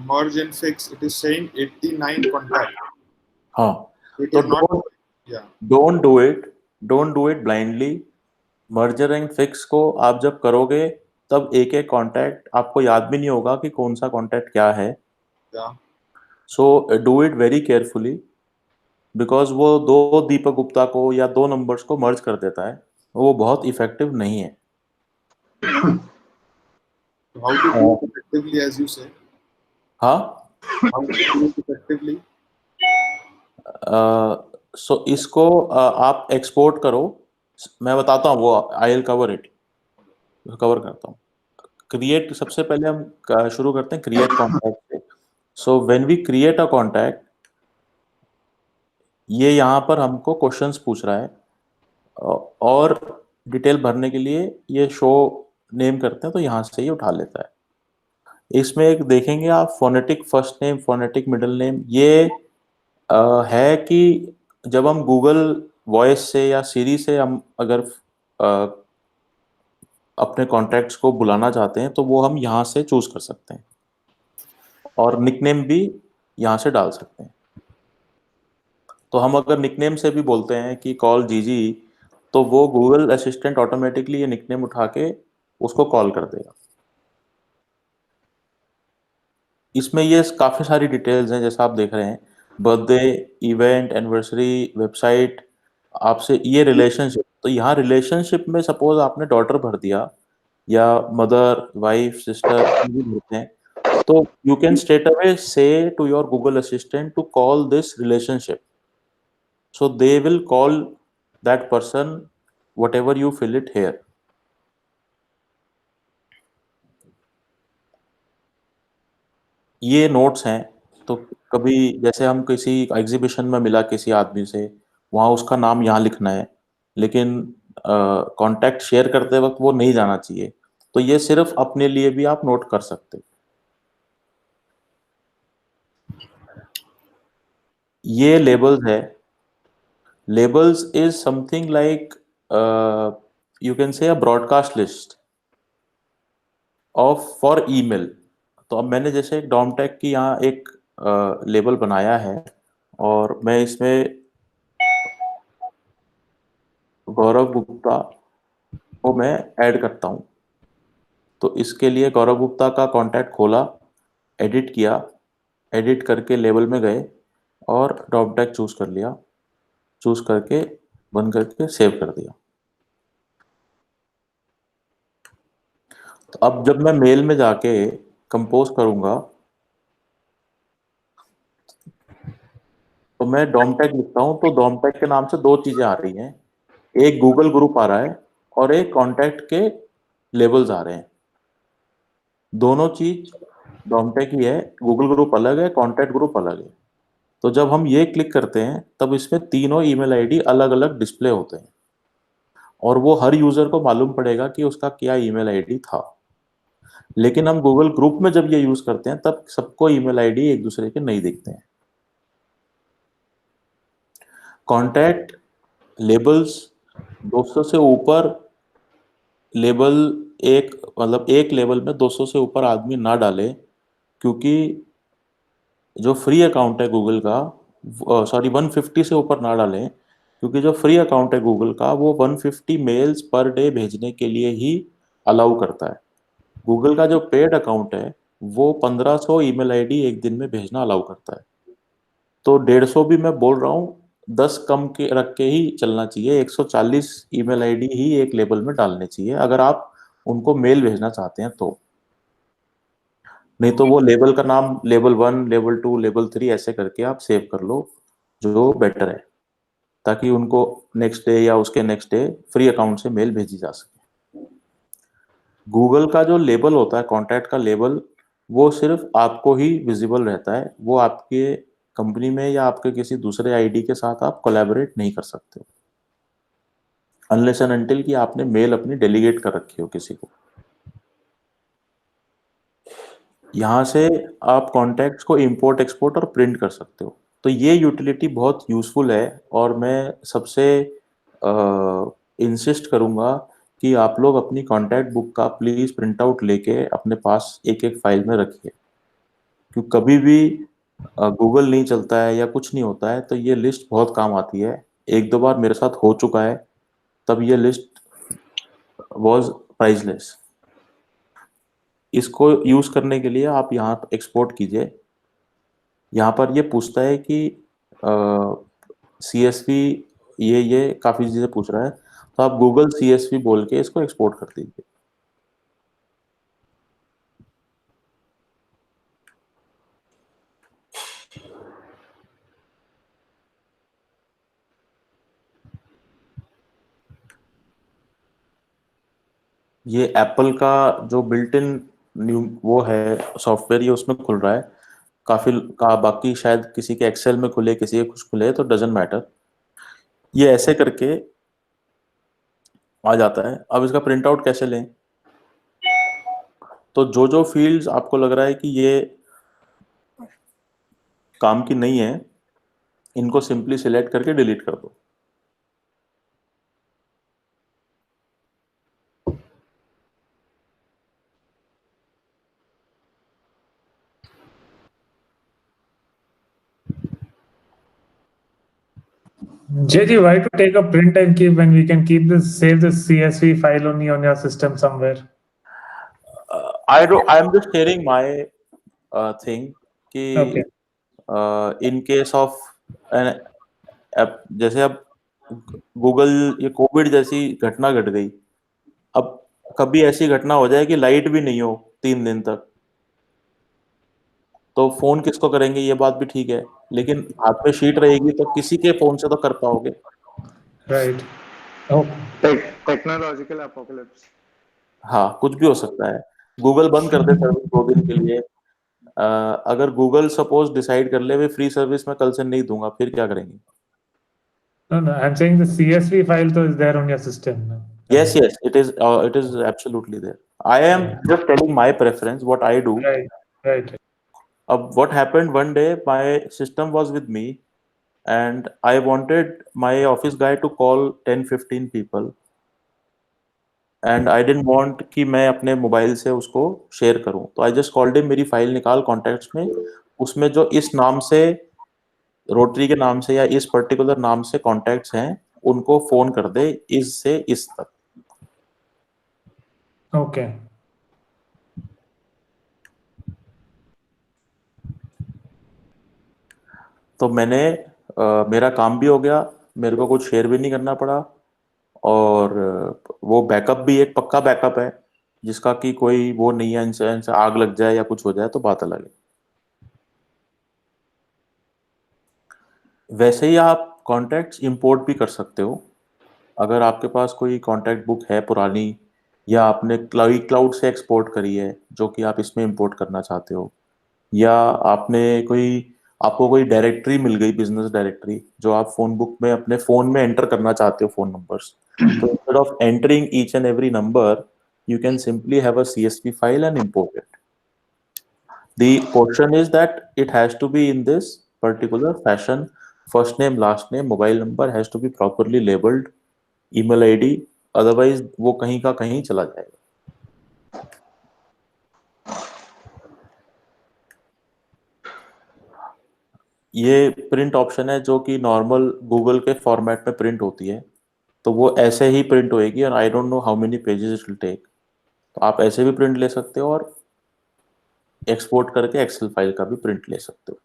merge and fix, it is saying 89 contact. हाँ, It तो is not. Yeah. Don't do it blindly. Merger and fix को आप जब करोगे तब एक एक कॉन्टैक्ट आपको याद भी नहीं होगा कि कौन सा कॉन्टैक्ट क्या है। Yeah. So do it very carefully, because वो दो दीपक गुप्ता को या दो नंबर्स को मर्ज कर देता है, वो बहुत इफेक्टिव नहीं है। So how to do it effectively, as you say? हाँ, How to do it effectively? सो इसको आप एक्सपोर्ट करो। मैं बताता हूँ, वो I will cover it, cover करता हूँ। क्रिएट, सबसे पहले हम शुरू करते हैं क्रिएट कॉन्टैक्ट से। So when we create a contact, ये यहाँ पर हमको क्वेश्चंस पूछ रहा है और डिटेल भरने के लिए ये शो नेम करते हैं, तो यहाँ से ही उठा लेता है। इसमें एक देखेंगे आप, phonetic first name, phonetic middle name. ये है कि जब हम गूगल वॉइस से या सीरी से हम अगर अपने कॉन्टैक्ट्स को बुलाना चाहते हैं तो वो हम यहाँ से चूज कर सकते हैं, और निकनेम भी यहाँ से डाल सकते हैं। तो हम अगर निकनेम से भी बोलते हैं कि कॉल जीजी, तो वो गूगल असिस्टेंट ऑटोमेटिकली ये निकनेम उठा के उसको कॉल कर देगा। इसमें ये काफ़ी सारी डिटेल्स हैं, जैसा आप देख रहे हैं, बर्थडे, इवेंट, एनिवर्सरी, वेबसाइट, आपसे ये रिलेशनशिप। तो यहाँ रिलेशनशिप में सपोज आपने डॉटर भर दिया या मदर, वाइफ, सिस्टर भी भरते हैं, तो you can straight away say to your Google Assistant to call this relationship, so they will call that person whatever you fill it here. ये नोट्स हैं, तो कभी जैसे हम किसी एग्जीबिशन में मिला किसी आदमी से, वहाँ उसका नाम यहाँ लिखना है, लेकिन कांटेक्ट शेयर करते वक्त वो नहीं जाना चाहिए, तो ये सिर्फ अपने लिए भी आप नोट कर सकते। ये लेबल्स है। Labels is something like, you can say a broadcast list of for email. तो अब मैंने जैसे एक डॉमटेक की यहाँ एक लेबल बनाया है, और मैं इसमें गौरव गुप्ता को मैं ऐड करता हूँ। तो इसके लिए गौरव गुप्ता का कांटेक्ट खोला, एडिट किया, एडिट करके लेबल में गए और डॉमटेक चूज कर लिया, चूज करके बंद करके सेव कर दिया। तो अब जब मैं मेल में जाके कंपोज करूंगा, तो मैं डॉमटेक लिखता हूँ, तो डॉमटेक के नाम से दो चीजें आ रही हैं, एक गूगल ग्रुप आ रहा है और एक कांटेक्ट के लेबल्स आ रहे हैं। दोनों चीज डॉमटेक ही है, गूगल ग्रुप अलग है, कांटेक्ट ग्रुप अलग है। तो जब हम ये क्लिक करते हैं तब इसमें तीनों ईमेल आईडी अलग अलग डिस्प्ले होते हैं, और वो हर यूजर को मालूम पड़ेगा कि उसका क्या ईमेल आईडी था। लेकिन हम गूगल ग्रुप में जब ये यूज करते हैं तब सबको ईमेल आईडी एक दूसरे के नहीं दिखते हैं। कांटेक्ट लेबल्स 200 से ऊपर लेबल, एक मतलब एक लेवल में 200 से ऊपर आदमी ना डाले, क्योंकि जो फ्री अकाउंट है गूगल का, सॉरी 150 से ऊपर ना डालें, क्योंकि जो फ्री अकाउंट है गूगल का वो 150 मेल्स पर डे भेजने के लिए ही अलाउ करता है। गूगल का जो पेड अकाउंट है वो 1500 ईमेल आईडी एक दिन में भेजना अलाउ करता है। तो 150 भी मैं बोल रहा हूँ, 10 कम के रख के ही चलना चाहिए। 140 ईमेल आईडी ही एक लेबल में डालने चाहिए अगर आप उनको मेल भेजना चाहते हैं तो। नहीं तो वो लेबल का नाम लेबल 1, लेबल 2, लेबल 3 ऐसे करके आप सेव कर लो, जो बेटर है, ताकि उनको नेक्स्ट डे या उसके नेक्स्ट डे फ्री अकाउंट से मेल भेजी जा सके। गूगल का जो लेबल होता है, कॉन्टैक्ट का लेबल, वो सिर्फ आपको ही विजिबल रहता है, वो आपके कंपनी में या आपके किसी दूसरे आईडी के साथ आप कोलैबोरेट नहीं कर सकते, अनलेस एंड अनटिल कि आपने मेल अपनी डेलीगेट कर रखी हो किसी को। यहाँ से आप कॉन्टैक्ट्स को इंपोर्ट, एक्सपोर्ट और प्रिंट कर सकते हो। तो ये यूटिलिटी बहुत यूजफुल है, और मैं सबसे इंसिस्ट करूंगा कि आप लोग अपनी कॉन्टैक्ट बुक का प्लीज प्रिंट आउट लेके अपने पास एक एक फाइल में रखिए, क्योंकि कभी भी गूगल नहीं चलता है या कुछ नहीं होता है तो ये लिस्ट बहुत काम आती है। एक दो बार मेरे साथ हो चुका है, तब ये लिस्ट वॉज प्राइसलेस। इसको यूज करने के लिए आप यहाँ एक्सपोर्ट कीजिए। यहाँ पर ये पूछता है कि CSV, ये काफी चीजें पूछ रहा है, तो आप गूगल CSV बोल के इसको एक्सपोर्ट कर दीजिए। ये एप्पल का जो बिल्ट इन न्यू वो है सॉफ्टवेयर, ये उसमें खुल रहा है काफी का। बाकी शायद किसी के एक्सेल में खुले, किसी के कुछ खुले, तो डजेंट मैटर। ये ऐसे करके आ जाता है। अब इसका प्रिंट आउट कैसे लें? तो जो जो फील्ड्स आपको लग रहा है कि ये काम की नहीं है, इनको सिंपली सिलेक्ट करके डिलीट कर दो। JG, why to take a print and keep when we can keep this, save this CSV file only on your system somewhere? I'm just sharing my thing कि Okay. इन केस ऑफ जैसे अब Google, ये Covid जैसी घटना घट गई, अब कभी ऐसी घटना हो जाए कि लाइट भी नहीं हो 3 दिन तक, तो फोन किसको करेंगे? ये बात भी ठीक है, लेकिन हाथ में शीट रहेगी तो किसी के फोन से तो कर पाओगे। Right. Oh, technological apocalypse. हाँ, कुछ भी हो सकता है। गूगल बंद कर दे सर्विस 2 दिन के लिए। अगर गूगल सपोज डिसाइड कर ले, वे फ्री सर्विस मैं कल से नहीं दूंगा, फिर क्या करेंगे? no, I'm saying the CSV file though is there on your system now. Yes, it is absolutely there. I am just telling my preference, what I do. Right. What happened one day, my system was with me and I wanted my office guy to call 10-15 people and I didn't want कि मैं अपने mobile से उसको share करूं, तो I just called him, मेरी file निकाल contacts में, उसमें जो इस नाम से, रोटरी के नाम से या इस पर्टिकुलर नाम से कॉन्टैक्ट्स हैं, उनको फोन कर दे इस से इस तक। Okay. तो मैंने मेरा काम भी हो गया, मेरे को कुछ शेयर भी नहीं करना पड़ा, और वो बैकअप भी एक पक्का बैकअप है जिसका कि कोई वो नहीं है, इनसे आग लग जाए या कुछ हो जाए तो बात अलग है। वैसे ही आप कॉन्टैक्ट्स इंपोर्ट भी कर सकते हो। अगर आपके पास कोई कॉन्टैक्ट बुक है पुरानी, या आपने क्लाउड से एक्सपोर्ट करी है जो कि आप इसमें इंपोर्ट करना चाहते हो, या आपको कोई डायरेक्टरी मिल गई, बिजनेस डायरेक्टरी, जो आप फोन बुक में अपने फोन में एंटर करना चाहते हो, फोन नंबर्स, तो instead of entering each and every number, you can simply have a CSV file and import it. The question is that it has to be in this particular fashion. First name, last name, mobile number has to be properly labeled, email ID, otherwise वो कहीं का कहीं चला जाएगा। ये print option है जो कि नॉर्मल गूगल के फॉर्मेट में प्रिंट होती है, तो वो ऐसे ही प्रिंट होएगी, और I don't know how many pages it will take. तो आप ऐसे भी प्रिंट ले सकते हो और एक्सपोर्ट करके एक्सेल फाइल का भी प्रिंट ले सकते हो।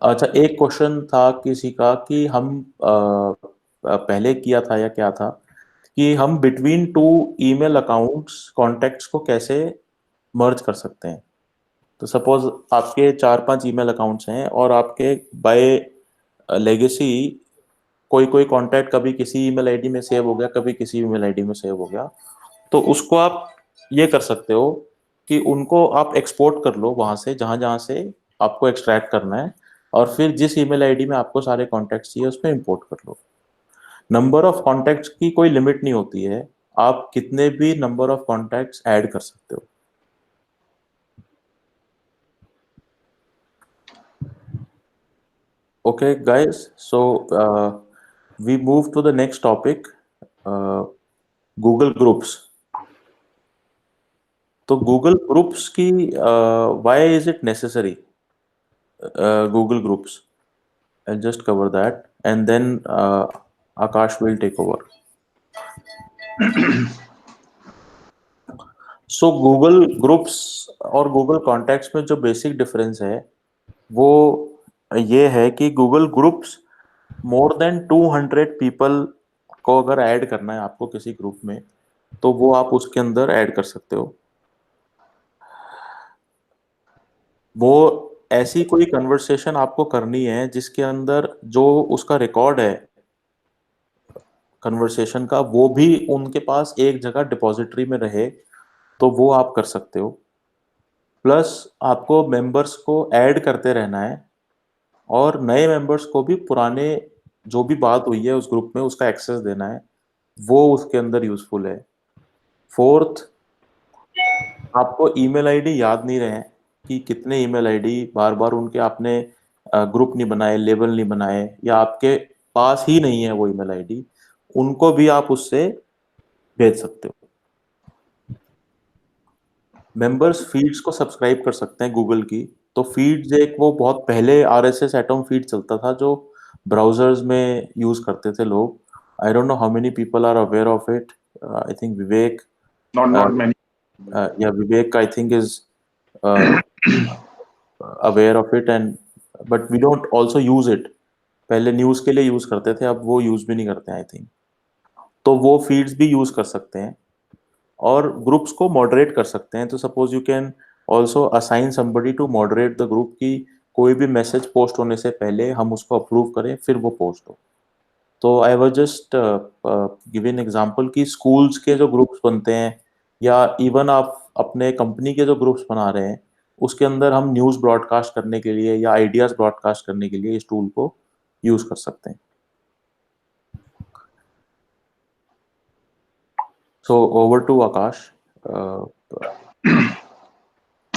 अच्छा, एक क्वेश्चन था किसी का कि हम पहले किया था या क्या था कि हम बिटवीन 2 ईमेल अकाउंट्स कॉन्टैक्ट्स को कैसे मर्ज कर सकते हैं। तो सपोज आपके 4-5 ईमेल अकाउंट्स हैं और आपके बाय लेगेसी कोई कोई कॉन्टैक्ट कभी किसी ईमेल आईडी में सेव हो गया, कभी किसी ईमेल आईडी में सेव हो गया, तो उसको आप ये कर सकते हो कि उनको आप एक्सपोर्ट कर लो वहां से, जहां जहां से आपको एक्सट्रैक्ट करना है, और फिर जिस ईमेल आईडी में आपको सारे कॉन्टैक्ट्स चाहिए उसमें इंपोर्ट कर लो। नंबर ऑफ कॉन्टैक्ट्स की कोई लिमिट नहीं होती है, आप कितने भी नंबर ऑफ कॉन्टैक्ट्स ऐड कर सकते हो। Okay guys, so we move to the next topic, Google Groups. तो गूगल ग्रुप्स की why is it necessary, Google Groups, I just cover that and then Akash will take over. So Google Groups और Google contacts में जो basic difference है वो ये है कि Google Groups more than 200 people को अगर ऐड करना है आपको किसी ग्रुप में तो वो आप उसके अंदर ऐड कर सकते हो. वो ऐसी कोई कन्वर्सेशन आपको करनी है जिसके अंदर जो उसका रिकॉर्ड है कन्वर्सेशन का वो भी उनके पास एक जगह डिपॉजिटरी में रहे तो वो आप कर सकते हो. प्लस आपको मेंबर्स को ऐड करते रहना है और नए मेंबर्स को भी पुराने जो भी बात हुई है उस ग्रुप में उसका एक्सेस देना है, वो उसके अंदर यूजफुल है. फोर्थ, आपको ईमेल आईडी याद नहीं रहे कि कितने ईमेल आईडी बार बार उनके आपने ग्रुप नहीं बनाए, लेबल नहीं बनाए या आपके पास ही नहीं है वो ईमेल आईडी, उनको भी आप उससे भेज सकते हो. मेंबर्स फीड्स को सब्सक्राइब कर सकते हैं गूगल की. तो फीड्स एक वो बहुत पहले आरएसएस एटम फीड चलता था जो ब्राउजर्स में यूज करते थे लोग. I don't know how many people are aware of it. I think Vivek, Not many. Yeah Vivek I think is aware of it and but we don't also use it. पहले news के लिए use करते थे, अब वो यूज भी नहीं करते हैं आई थिंक. तो वो फीड्स भी यूज कर सकते हैं और ग्रुप्स को मॉडरेट कर सकते हैं. तो suppose you can also assign somebody to moderate the group की कोई भी मैसेज पोस्ट होने से पहले हम उसको अप्रूव करें फिर वो पोस्ट हो. तो I was just giving example कि स्कूल्स के जो ग्रुप्स बनते हैं या इवन आप अपने कंपनी के जो ग्रुप्स बना रहे हैं उसके अंदर हम न्यूज़ ब्रॉडकास्ट करने के लिए या आइडियाज ब्रॉडकास्ट करने के लिए इस टूल को यूज कर सकते हैं. So over to Akash.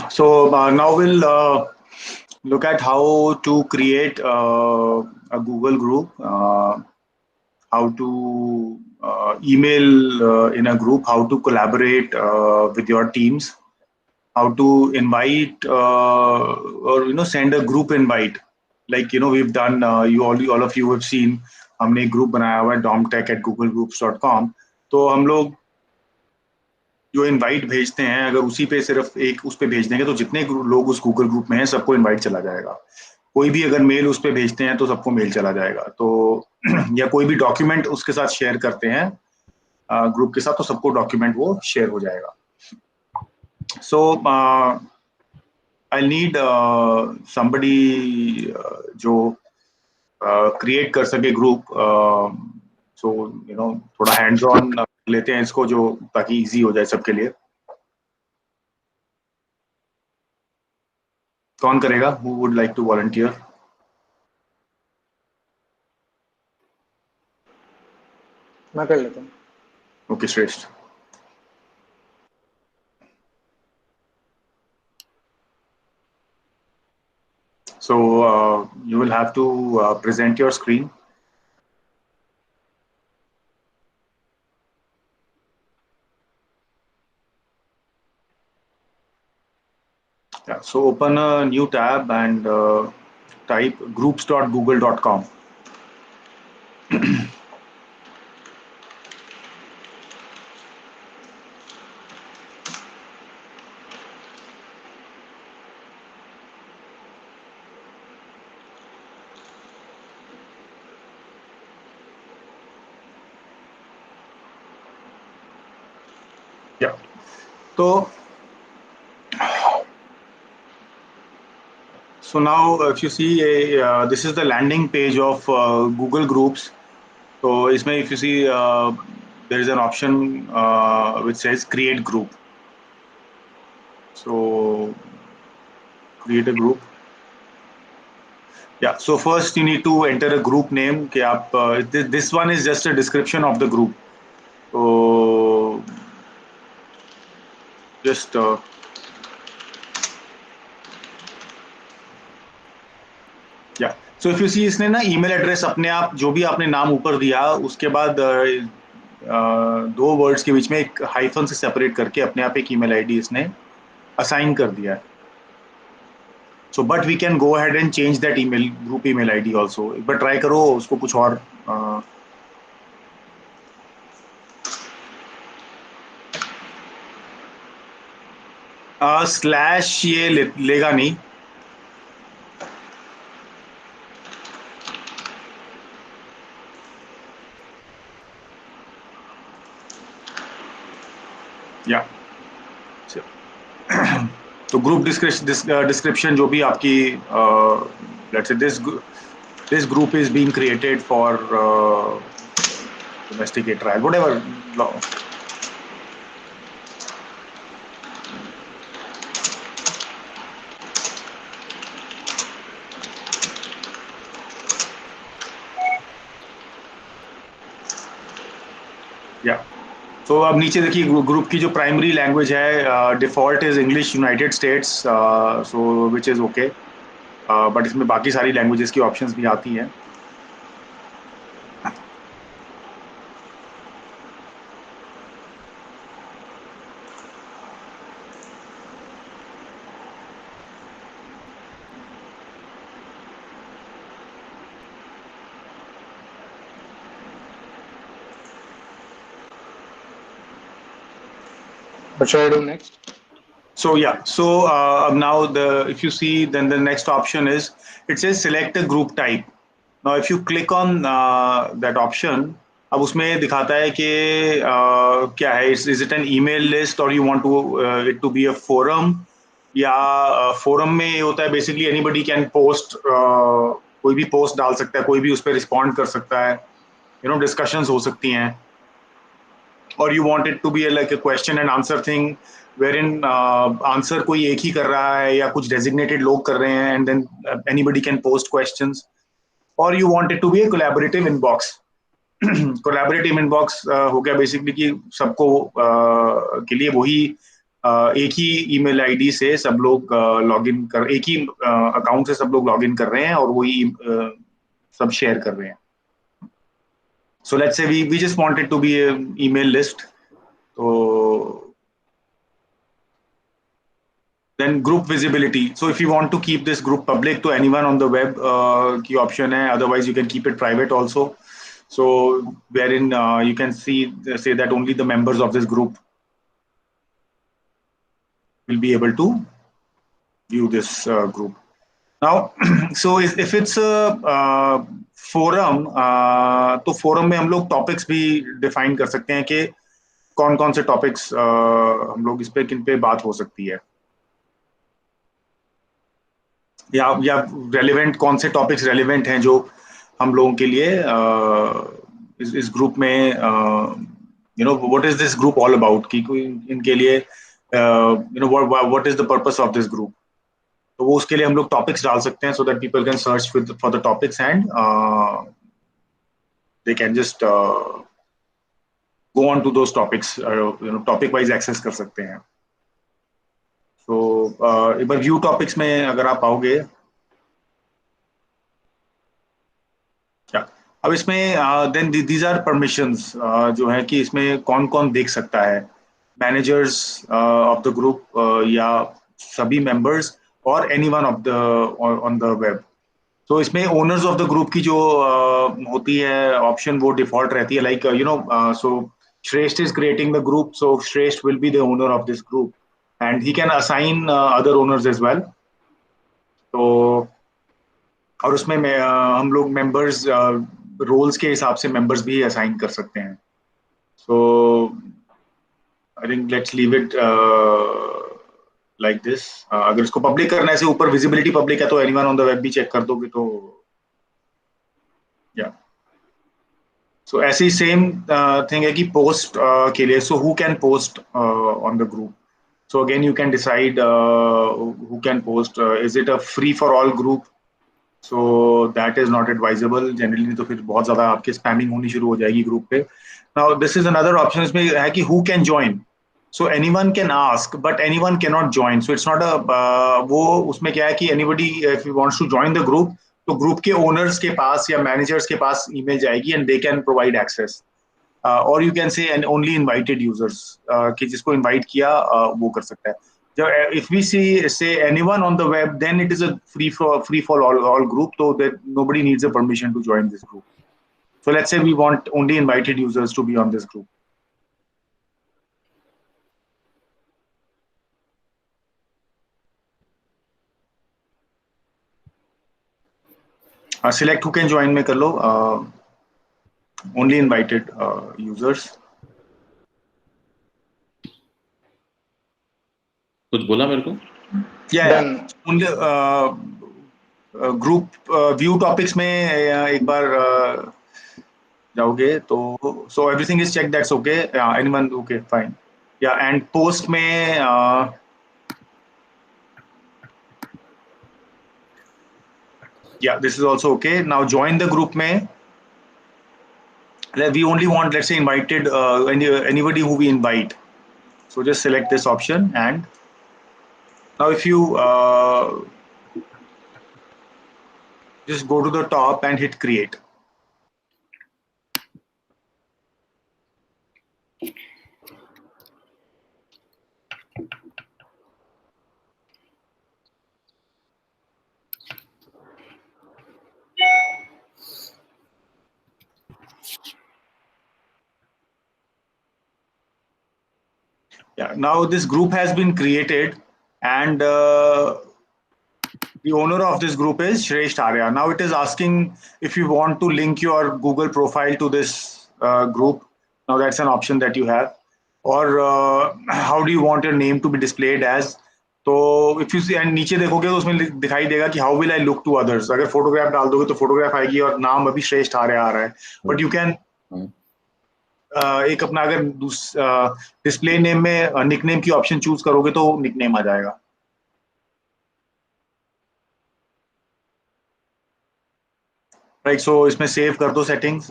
So now we'll look at how to create a Google group, how to email in a group, how to collaborate with your teams, how to invite or send a group invite. Like we've done. You all of you have seen. हमने एक group बनाया हुआ है domtech@googlegroups.com. तो हम लोग जो invite भेजते हैं अगर उसी पे सिर्फ एक उस पे भेज देंगे तो जितने लोग उस गूगल ग्रुप में हैं सबको इनवाइट चला जाएगा. कोई भी अगर मेल उस पे भेजते हैं तो सबको मेल चला जाएगा. तो या कोई भी डॉक्यूमेंट उसके साथ शेयर करते हैं ग्रुप के साथ तो सबको डॉक्यूमेंट वो शेयर हो जाएगा. सो आई नीड समबडी जो क्रिएट कर सके ग्रुप. सो थोड़ा हैंड्स ऑन लेते हैं इसको जो ताकि इजी हो जाए सबके लिए. कौन करेगा? Who would like to volunteer? मैं कर लेता हूँ. ओके श्रेष्ठ. So you will have to present your screen. Yeah, so open a new tab and type groups.google.com. Yeah. So now if you see this is the landing page of Google Groups. So इसमें if you see there is an option which says create group. So create a group. Yeah, so first you need to enter a group name. कि आप this one is just a description of the group. So just yeah. So if you see इसने ना email address अपने आप जो भी आपने नाम ऊपर दिया उसके बाद दो वर्ड्स के बीच में एक हाइफन से सेपरेट करके अपने आप एक ईमेल आईडी इसने असाइन कर दिया है. So but we can go ahead and change that email group email ID also. एक बार ट्राई करो उसको कुछ और स्लैश ये लेगा नहीं. या तो ग्रुप डिस्क्रिप्शन जो भी आपकी let's say this group is being created for domesticate trial, whatever. या तो अब नीचे देखिए ग्रुप की जो प्राइमरी लैंग्वेज है default is English United states, so which is okay, but इसमें बाकी सारी लैंग्वेजेस की ऑप्शंस भी आती हैं. What should I do next? So yeah, so now if you see, then the next option is, it says select a group type. Now if you click on that option, अब उसमें दिखाता है कि क्या है, is it an email list or you want to it to be a forum, या forum में ये होता है basically anybody can post, कोई भी post डाल सकता है, कोई भी उस पर respond कर सकता है, discussions हो सकती हैं. Or you want it to be like a question and answer thing wherein answer कोई एक ही कर रहा है या कुछ designated लोग कर रहे हैं and then anybody can post questions. Or you want it to be a collaborative inbox. Collaborative inbox हो गया basically कि सबको के लिए वही एक ही email ID से सब लोग login कर, एक ही account से सब लोग login कर रहे हैं और वही सब share कर रहे हैं. So let's say we just want it to be an email list. So then group visibility. So if you want to keep this group public to anyone on the web, key option hai. Otherwise you can keep it private also. So wherein you can say that only the members of this group will be able to view this group. Now, so if it's a forum, तो forum में हम लोग topics भी define कर सकते हैं कि कौन-कौन से topics हम लोग इस पे किन पे बात हो सकती है, या relevant कौन से topics relevant हैं जो हम लोगों के लिए इस group में what is this group all about, कि इनके लिए what is the purpose of this group. तो वो उसके लिए हम लोग टॉपिक्स डाल सकते हैं so that people can search for the topics and they can just go on to those topics, topic wise access कर सकते हैं. So एक बार view topics में अगर आप आओगे, क्या अब इसमें then these are permissions जो है कि इसमें कौन-कौन देख सकता है, managers of the group या सभी members और anyone of the on the web. So इसमें owners of the group की जो होती है option वो default रहती है, like so Shresht is creating the group, so Shresht will be the owner of this group and he can assign other owners as well. तो और उसमें हम लोग members roles के हिसाब से members भी assign कर सकते हैं. So I think let's leave it like this. अगर इसको पब्लिक करना है, से ऊपर विजिबिलिटी पब्लिक है तो एनीवन ऑन द वेब भी चेक कर दोगे तो या सो ऐसी सेम थिंग है कि पोस्ट के लिए. So who can post on the group. So again you can decide who can post. Is it a free for all group? So that is not advisable generally, तो फिर बहुत ज्यादा आपकी spamming होनी शुरू हो जाएगी ग्रुप पे. Now this is another option. इसमें है कि who can join. So anyone can ask, but anyone cannot join. So it's not a वो उसमें क्या है कि anybody if he wants to join the group, तो group के owners के पास या managers के पास email जाएगी and they can provide access. or you can say and only invited users कि जिसको invite किया वो कर सकता है. If we say anyone on the web, then it is a free for all group, so that nobody needs a permission to join this group. So let's say we want only invited users to be on this group. Select who can join में कर लो. Only invited users. कुछ बोला मेरे को? Yeah. Done. Only group view topics में एक बार जाओगे तो so everything is checked, that's okay. Anyone okay, fine. Yeah, and post में yeah, this is also okay. Now join the group में we only want, let's say, invited anybody who we invite. So just select this option, and now if you just go to the top and hit create. Yeah, now this group has been created, and the owner of this group is Shresh Arya. Now it is asking if you want to link your Google profile to this group. Now that's an option that you have. Or how do you want your name to be displayed as? तो if you see and नीचे देखोगे तो उसमें दिखाई देगा कि how will I look to others. अगर photograph डाल दोगे तो फोटोग्राफ आएगी और नाम अभी श्रेष्ठ आर्य आ रहा है. But you can एक अपना अगर डिस्प्ले नेम में निकनेम की ऑप्शन चूज करोगे तो निकनेम आ जाएगा. राइट, सो इसमें सेव कर दो settings.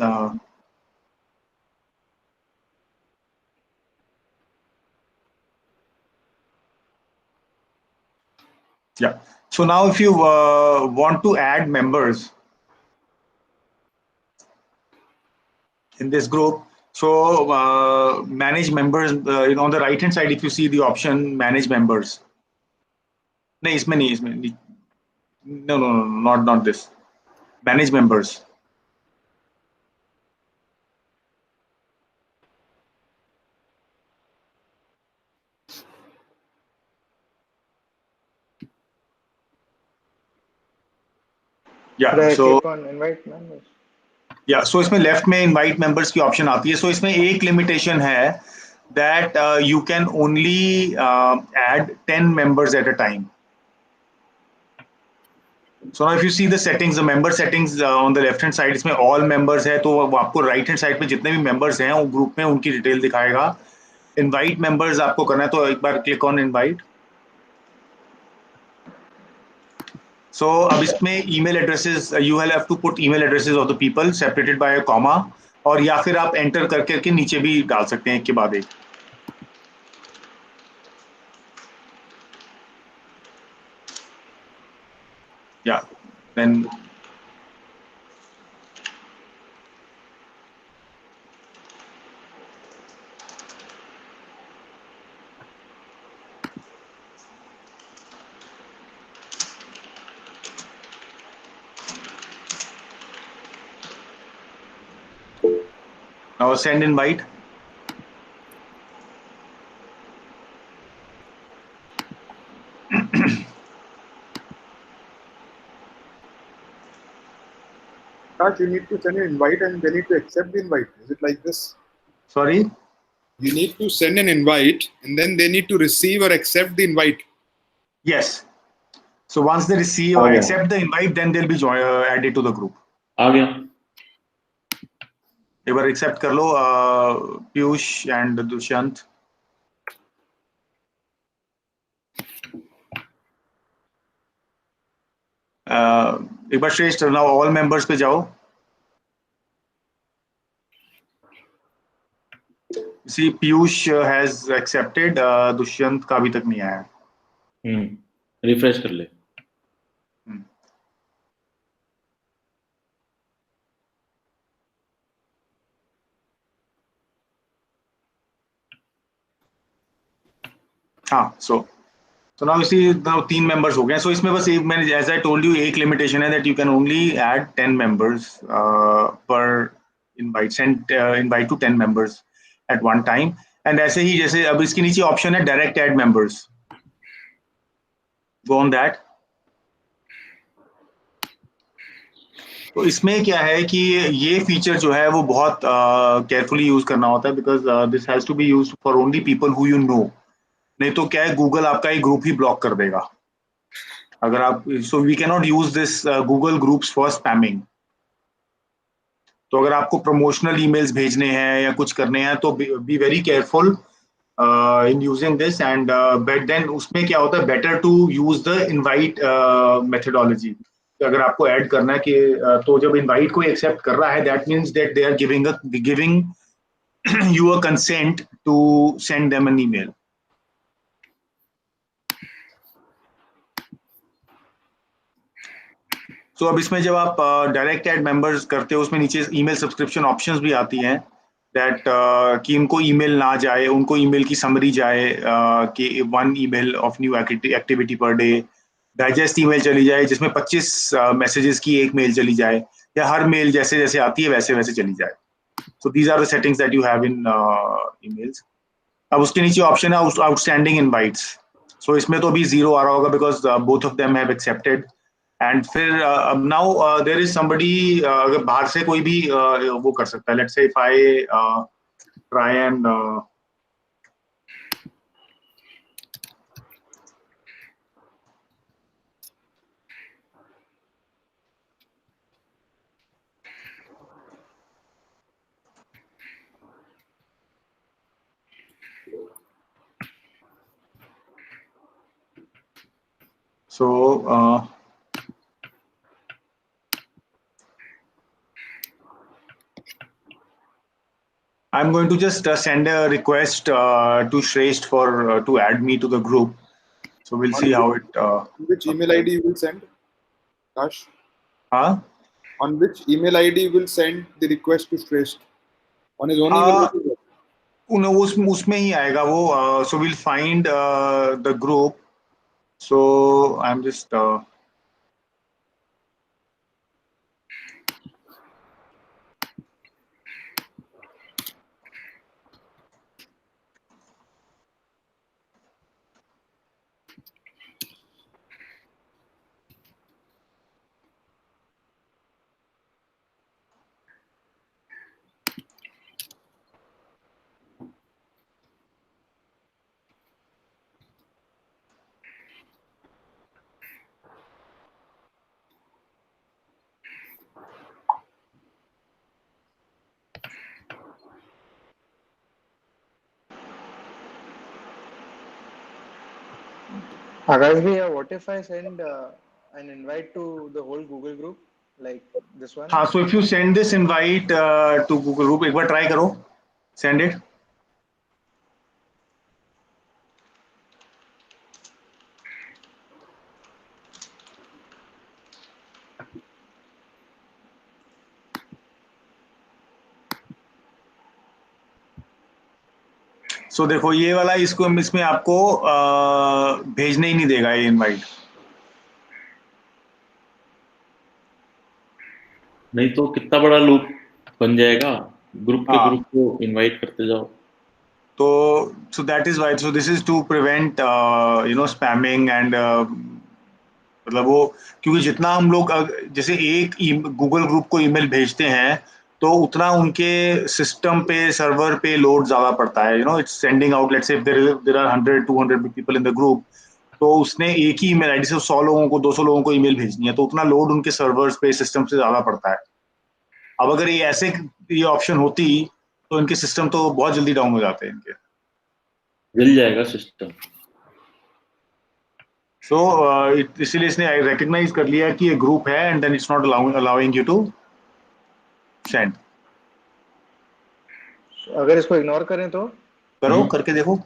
Yeah. So now if you want to add members in this group, so manage members, on the right hand side if you see the option manage members. नहीं इसमें नहीं. No, not this. Manage members. Yeah, Should I so click on invite members? या सो इसमें left में invite members की option आती है. सो इसमें एक लिमिटेशन है that you can only add 10 members at a time. So now if you see the settings, the member settings on the left hand side, इसमें ऑल मेंबर्स है तो आपको राइट हैंड साइड पे जितने भी मेंबर्स हैं वो ग्रुप में उनकी डिटेल दिखाएगा. इनवाइट मेंबर्स आपको करना है तो एक बार क्लिक ऑन इनवाइट. So अब इसमें email addresses, you will have to put email addresses of the people separated by a comma, और या फिर आप enter करके नीचे भी डाल सकते हैं एक के बाद एक. Yeah, then now send invite. You need to send an invite and they need to accept the invite. Is it like this? Sorry? You need to send an invite and then they need to receive or accept the invite. Yes. So once they receive or accept the invite, then they'll be added to the group. आ गया. एक बार accept कर लो Piyush and Dushyant. एक बार श्रेष्ठ now all members पे जाओ. See, Piyush has accepted. Dushyant का अभी तक नहीं आया. रिफ्रेश कर ले. हाँ, so now you see now 3 members हो गए. So इसमें बस एक मैंने as I told you एक limitation है that you can only add 10 members per invite, send invite to 10 members at one time. And ऐसे ही जैसे अब इसके नीचे option है direct add members. Go on that. तो इसमें क्या है कि ये फीचर जो है वो बहुत केयरफुली यूज करना होता है because this has to be used for only people who you know. नहीं तो क्या है, गूगल आपका एक ग्रुप ही ब्लॉक कर देगा अगर आप. So we can not use this Google Groups for spamming. तो अगर आपको प्रमोशनल ईमेल्स भेजने हैं या कुछ करने हैं तो be very careful in using this. And but then उसमें क्या होता है, better to use the invite methodology. अगर आपको ऐड करना है कि तो जब इनवाइट को एक्सेप्ट कर रहा है, that means that they are giving you a consent to send them an email. So अब इसमें जब आप डायरेक्ट ऐड मेंबर्स करते हो, उसमें नीचे ईमेल सब्सक्रिप्शन ऑप्शंस भी आती हैं दैट कि उनको ईमेल ना जाए, उनको ईमेल की समरी जाए कि 1 email of new activity per day, digest email चली जाए जिसमें 25 मैसेजेस की एक मेल चली जाए, या हर मेल जैसे जैसे आती है वैसे वैसे चली जाए. So these are the settings that you have in emails. अब उसके नीचे ऑप्शन है आउटस्टैंडिंग इनवाइट्स. सो इसमें तो अभी 0 आ रहा होगा because both of them have accepted. And फिर अब नाउ देयर इज समबडी, अगर बाहर से कोई भी वो कर सकता है. Let's say if I try and so I'm going to just send a request to Shresht for to add me to the group. So we'll see how it. Which email ID you will send, Kash? Huh? On which email ID you will send the request to Shresht? On his own email? उसमें ही आएगा वो. So we'll find the group. So I'm just. Akash bhaiya, what if I send an invite to the whole Google group like this one? हाँ, so if you send this invite to Google Group, एक बार try करो, send it. So देखो ये वाला, इसको इसमें आपको भेजने ही नहीं देगा ये इनवाइट. नहीं तो कितना बड़ा लूप बन जाएगा, ग्रुप के हाँ. ग्रुप को इनवाइट करते जाओ. तो so that is why, so this is to prevent spamming and मतलब वो, क्योंकि जितना हम लोग जैसे एक गूगल ग्रुप को ईमेल भेजते हैं तो उतना उनके सिस्टम पे, सर्वर पे लोड ज्यादा पड़ता है. It's sending out, let's say there are 100-200 people in the group, तो उसने एक ही ईमेल आईडी से 100 लोगों को, 200 लोगों को ईमेल भेजनी है, तो उतना लोड उनके सर्वर्स पे, सिस्टम से ज्यादा पड़ता है. अब अगर ये ऑप्शन होती तो इनके सिस्टम तो बहुत जल्दी डाउन हो जाते हैं इनके. जल जाएगा सिस्टम. सो इसीलिए इसने रिकॉग्नाइज कर लिया कि ये ग्रुप है and then it's not allowing you to send. अगर इसको इग्नोर करें तो करो, करके देखो.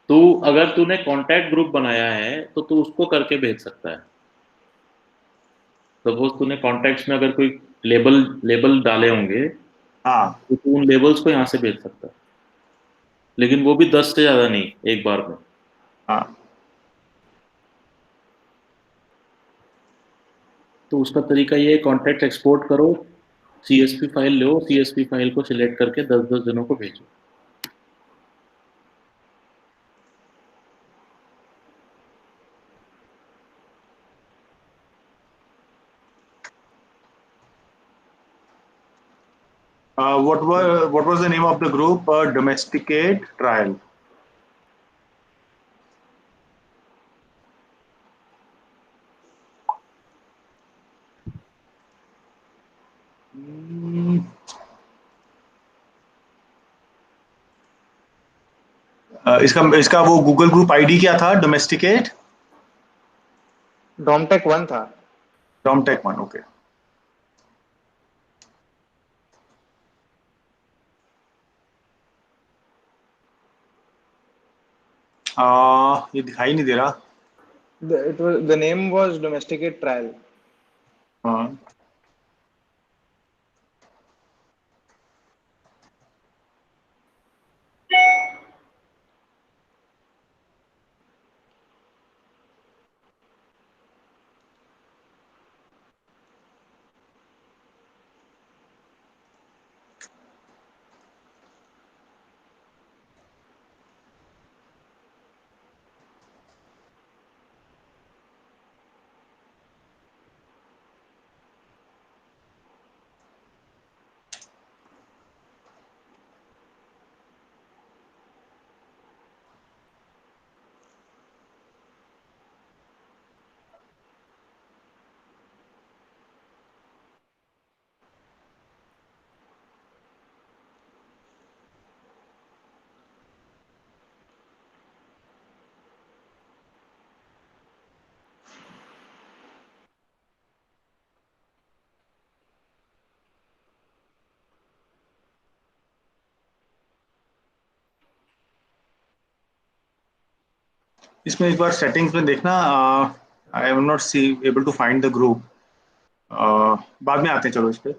तो अगर तूने कॉन्टैक्ट ग्रुप बनाया है तो तू उसको करके भेज सकता है. सपोज तूने कॉन्टेक्ट्स में अगर कोई लेबल लेबल डाले होंगे हाँ तो तू उन लेबल्स को यहाँ से भेज सकता है, लेकिन वो भी 10 से ज्यादा नहीं एक बार में। हाँ। तो उसका तरीका ये है, कॉन्टेक्ट एक्सपोर्ट करो, सीएसवी फाइल लो, सीएसवी फाइल को सिलेक्ट करके 10-10 जनों को भेजो। What was the name of the group? Domesticate Trial. Hmm. इसका इसका वो गूगल ग्रुप आईडी क्या था? डोमेस्टिकेट डॉमटेक 1 था। डॉमटेक 1, ओके। ये दिखाई नहीं दे रहा। The name was Domesticate Trial. हाँ इसमें एक बार सेटिंग्स में देखना। I am not see able to find the group. बाद में आते हैं, चलो इस पे।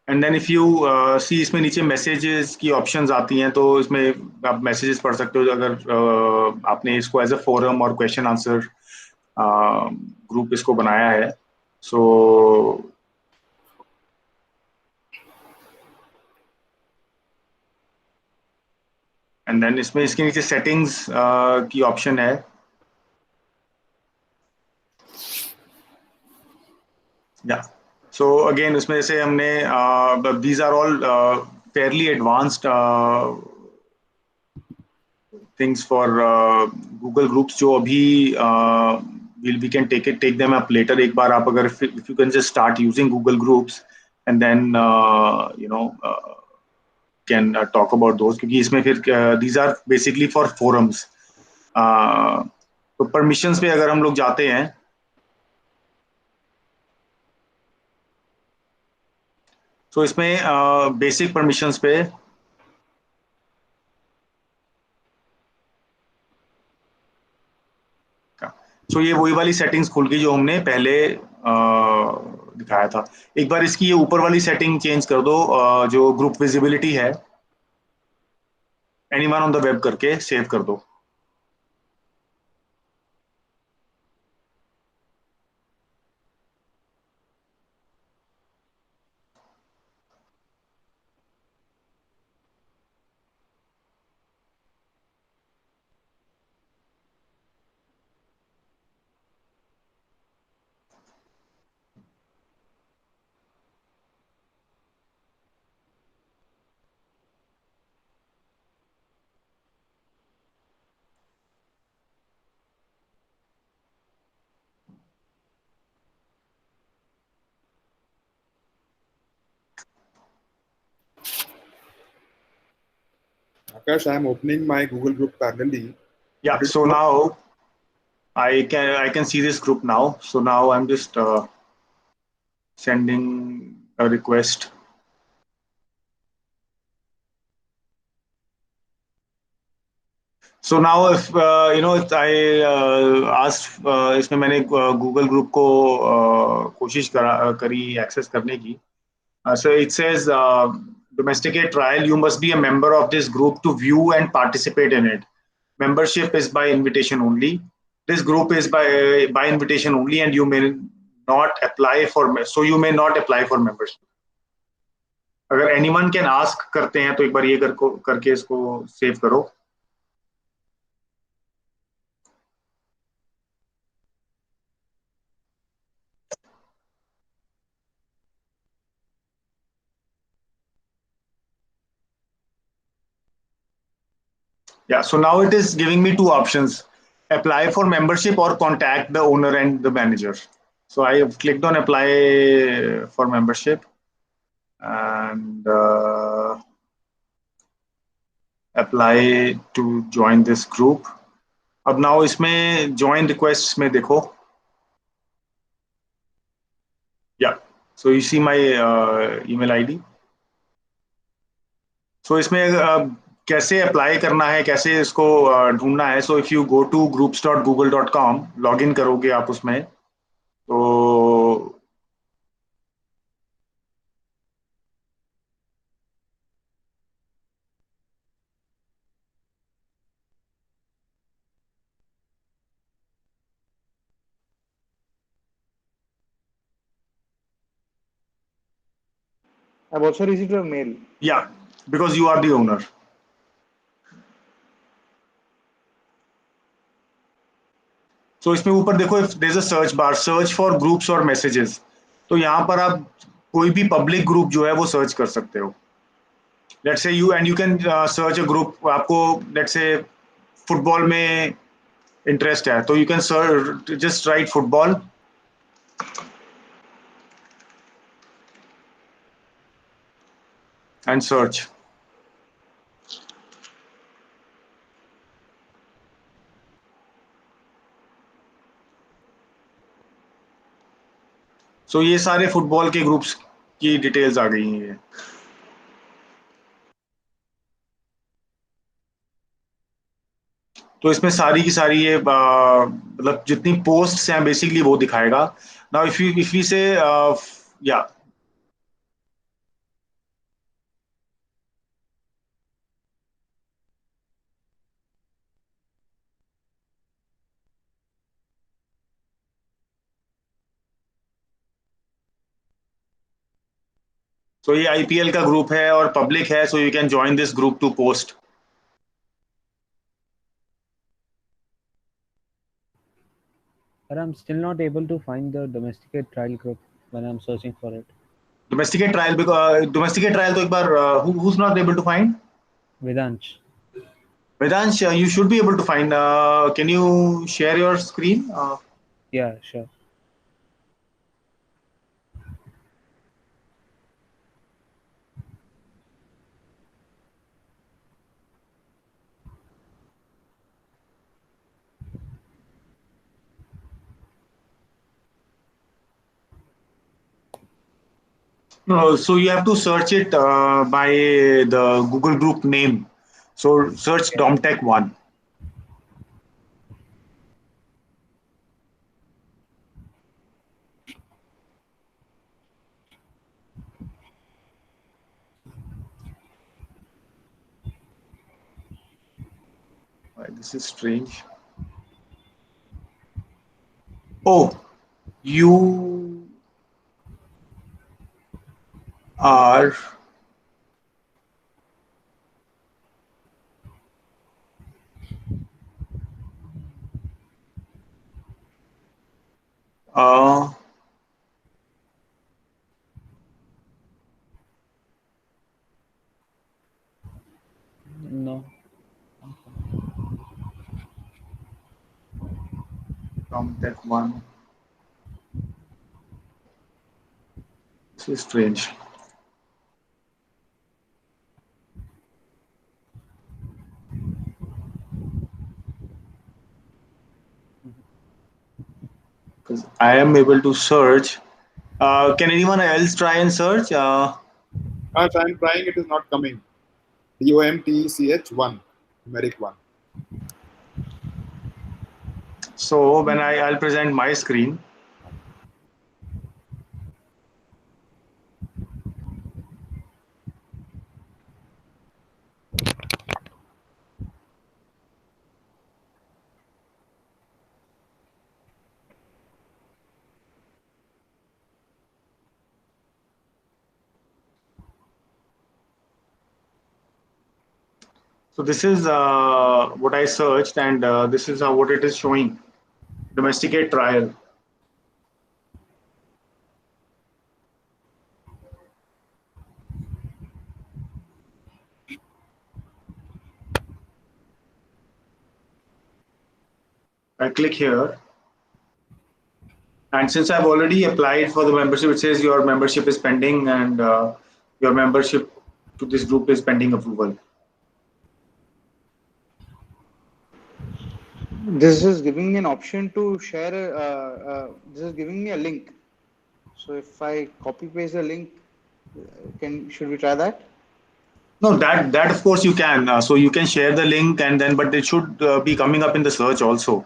And then if you see, इसमें नीचे मैसेजेस की ऑप्शंस आती हैं, तो इसमें आप मैसेजेस पढ़ सकते हो अगर आपने इसको एज अ फोरम और क्वेश्चन आंसर ग्रुप इसको बनाया है। सो एंड देन इसमें इसके नीचे सेटिंग्स की ऑप्शन है। या सो अगेन उसमें जैसे हमने these are all fairly advanced things for Google Groups, जो अभी we can take them up later. एक बार आप अगर if you can just start using Google Groups and then you know can talk about those, क्योंकि इसमें फिर these are basically for forums. तो परमिशंस पे अगर हम लोग जाते हैं, तो इसमें बेसिक परमिशंस पे सो ये वही वाली सेटिंग्स खुल गई जो हमने पहले दिखाया था। एक बार इसकी ये ऊपर वाली सेटिंग चेंज कर दो, जो ग्रुप विजिबिलिटी है, एनीवन ऑन द वेब करके सेव कर दो। Akash, I am opening my Google group parallelly. Yeah, But it's so not. now I can see this group now. So now I'm just sending a request. So now if if I asked इसमें मैंने Google Group को कोशिश करी access करने की. So it says domesticate trial. You must be a member of this group to view and participate in it. Membership is by invitation only. This group is by invitation only, and you may not apply for. So you may not apply for membership. अगर anyone can ask करते हैं तो एक बार ये करके इसको save करो. Yeah, so now it is giving me two options: apply for membership or contact the owner and the manager. So I have clicked on apply for membership and apply to join this group. अब now इसमें join requests में देखो. Yeah, so you see my email ID. So इसमें कैसे apply करना है, कैसे इसको ढूंढना है. So if you go to groups.google.com, log in करोगे आप उसमें तो I've also received a mail. yeah, because you are the owner. So इसमें ऊपर देखो, if there's a search bar, search for groups or messages. तो यहाँ पर आप कोई भी पब्लिक ग्रुप जो है वो सर्च कर सकते हो. Let's say you can search a group. आपको let's say फुटबॉल में इंटरेस्ट है तो you can search, just write football and search. So ये सारे फुटबॉल के ग्रुप्स की डिटेल्स आ गई हैं. तो इसमें सारी की सारी ये मतलब जितनी पोस्ट्स हैं बेसिकली वो दिखाएगा. नाउ इफ यू से या तो ये आईपीएल का ग्रुप है और पब्लिक है. So you can join this group to post. But I'm still not able to find the domesticate trial group when I'm searching for it. Domesticate trial, because domesticate trial तो एक बार who's not able to find? Vedansh. Vedansh, you should be able to find. Can you share your screen? Yeah, sure. No, so you have to search it by the Google group name. So search DomTech1. This is strange. Oh, you are No. DomTech1. This is strange. Because I am able to search. Can anyone else try and search? I'm trying, it is not coming. DOMTECH 1, numeric 1. So when I'll present my screen. So this is what I searched, and this is what it is showing. Domesticate trial. I click here, and since I've already applied for the membership, it says your membership is pending, and your membership to this group is pending approval. This is giving me an option to share. This is giving me a link. So if I copy paste the link, should we try that? No, that of course you can. So you can share the link, and then but it should be coming up in the search also.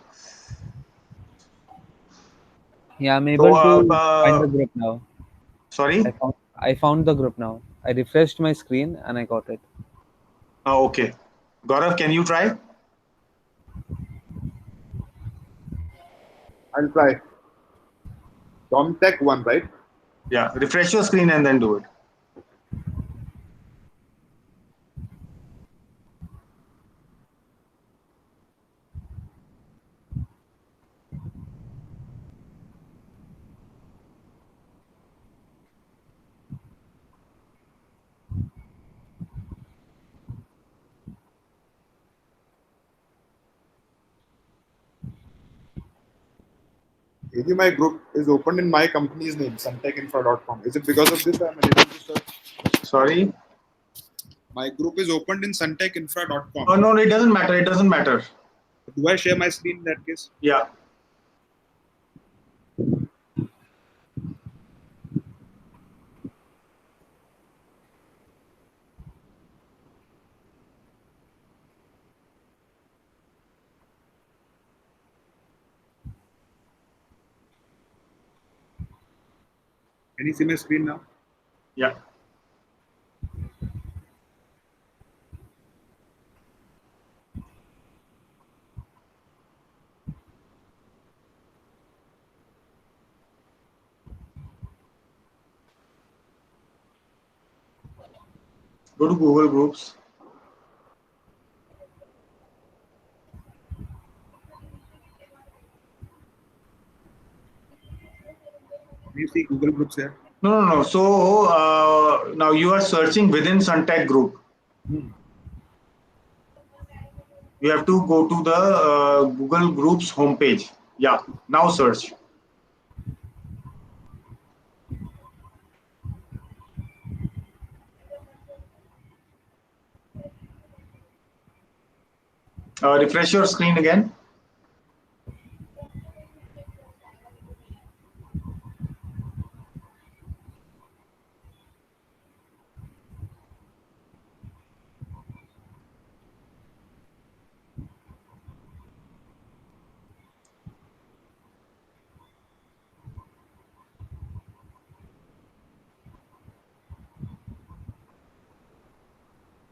Yeah, I'm So able to find the group now. sorry. I found the group now. I refreshed my screen and I got it. Okay, Gaurav, can you try? I'll try. Domtech 1, right? Yeah, refresh your screen and then do it. Maybe my group is opened in my company's name, suntecinfra.com. Is it because of this I'm unable to search? Sorry. My group is opened in suntecinfra.com. Oh no, it doesn't matter. It doesn't matter. Do I share my screen in that case? Yeah. Can you see my screen now? Yeah. Go to Google Groups. Can you see Google Groups here? No. So now you are searching within Suntech Group. You have to go to the Google Groups homepage. Yeah. Now search. Refresh your screen again.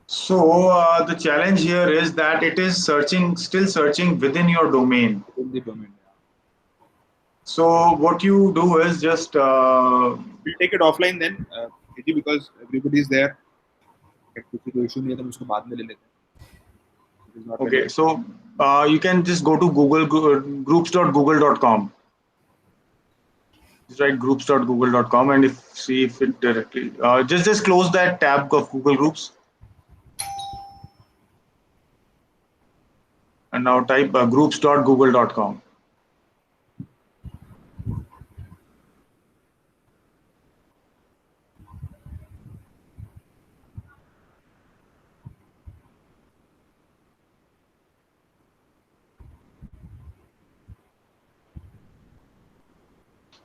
So the challenge here is that it is still searching within your domain. In the domain. So what you do is just We'll take it offline then, because everybody is there. okay. So you can just go to groups.google.com. Just write groups.google.com and see if it directly. Just close that tab of Google Groups. And now type groups.google.com.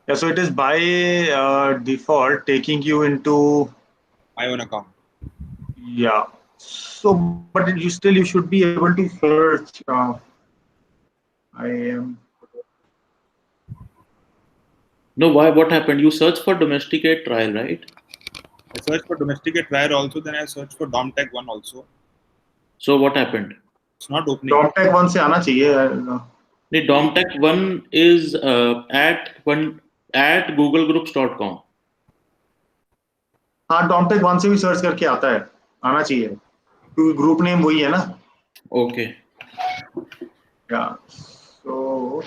Yeah, so it is by default taking you into my own account. Yeah. So, but you should be able to search. I am. No, why? What happened? You search for domesticate trial, right? I searched for domesticate trial also, then I searched for DOMTech 1 also. So what happened? It's not opening. DOMTech 1 से आना चाहिए. The DOMTech 1 is at googlegroups.com. हाँ, DOMTech 1 से भी search करके आता है, आना चाहिए, क्योंकि ग्रुप नेम वही है ना. Okay. Yeah. So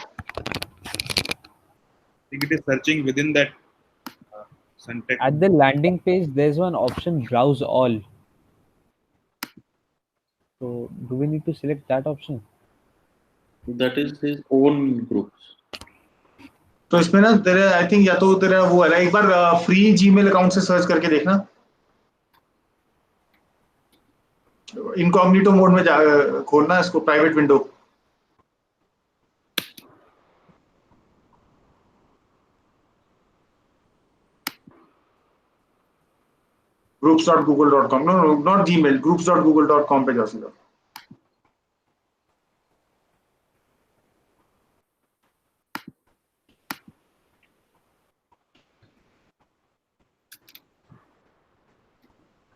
I think it is searching within that Suntech. At the landing page, there's one option, browse all. So do we need to select that option? That is his own groups. तो इसमें ना तेरे I think या तो तेरा वो है, एक बार फ्री जीमेल अकाउंट से सर्च करके देखना, इनकॉग्निटो मोड में खोलना इसको, private window. groups.google.com, no, not Gmail, groups.google.com पे जा सीधा.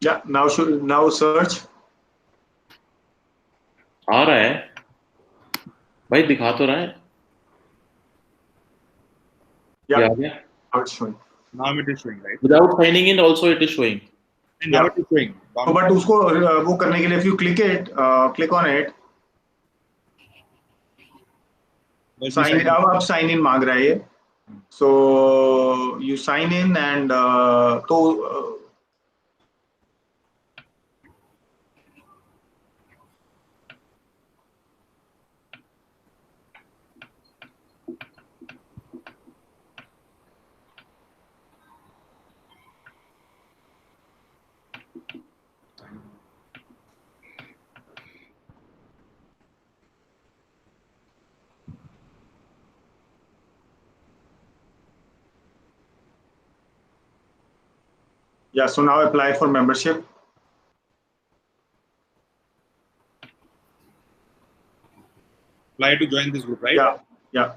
Yeah, now search. आ रहा है भाई, दिखा तो रहा है. Yeah, ये आ गया. now it's showing. Now it is showing, right? Without signing in also it is showing. And now it is showing. तो बट उसको वो करने के लिए if you click on it, sign in. अब sign in मांग रहा है ये. So you sign in and तो yeah, so now apply for membership. Apply to join this group, right? Yeah.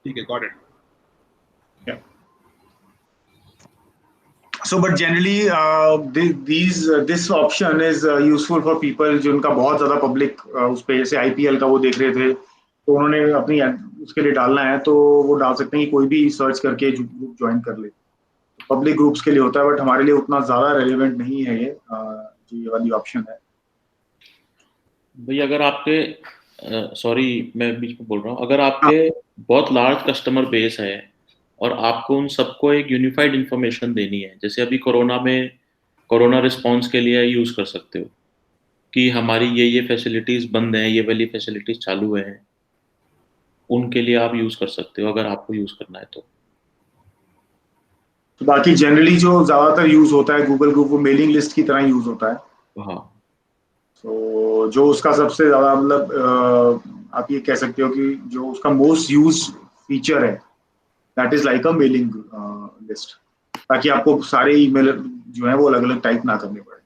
Okay, got it. Yeah. So, but generally, this option is useful for people जिनका बहुत ज़्यादा public उस पे जैसे IPL का वो देख रहे थे, तो उन्होंने अपनी उसके लिए डालना है, तो वो डाल सकते हैं कि कोई भी सर्च करके ग्रुप ज्वाइन कर ले. पब्लिक ग्रुप्स के लिए होता है, बट हमारे लिए उतना ज़्यादा रेलेवेंट नहीं है ये जो ये वाली ऑप्शन है. भाई अगर आपके सॉरी मैं बीच में बोल रहा हूँ, अगर आपके बहुत लार्ज कस्टमर बेस है और आपको उन सबको एक यूनिफाइड इंफॉर्मेशन देनी है, जैसे अभी कोरोना रिस्पांस के लिए यूज कर सकते हो कि हमारी ये फैसिलिटीज बंद हैं, ये वाली फैसिलिटीज चालू हैं, उनके लिए आप यूज कर सकते हो अगर आपको यूज करना है तो. बाकी जनरली जो ज्यादातर यूज होता है गूगल ग्रुप, वो मेलिंग लिस्ट की तरह यूज होता है. हाँ. तो जो उसका सबसे ज्यादा मतलब आप ये कह सकते हो कि जो उसका मोस्ट यूज फीचर है, that is like a mailing list, ताकि आपको सारे ईमेल जो है वो अलग अलग टाइप ना करने पड़े.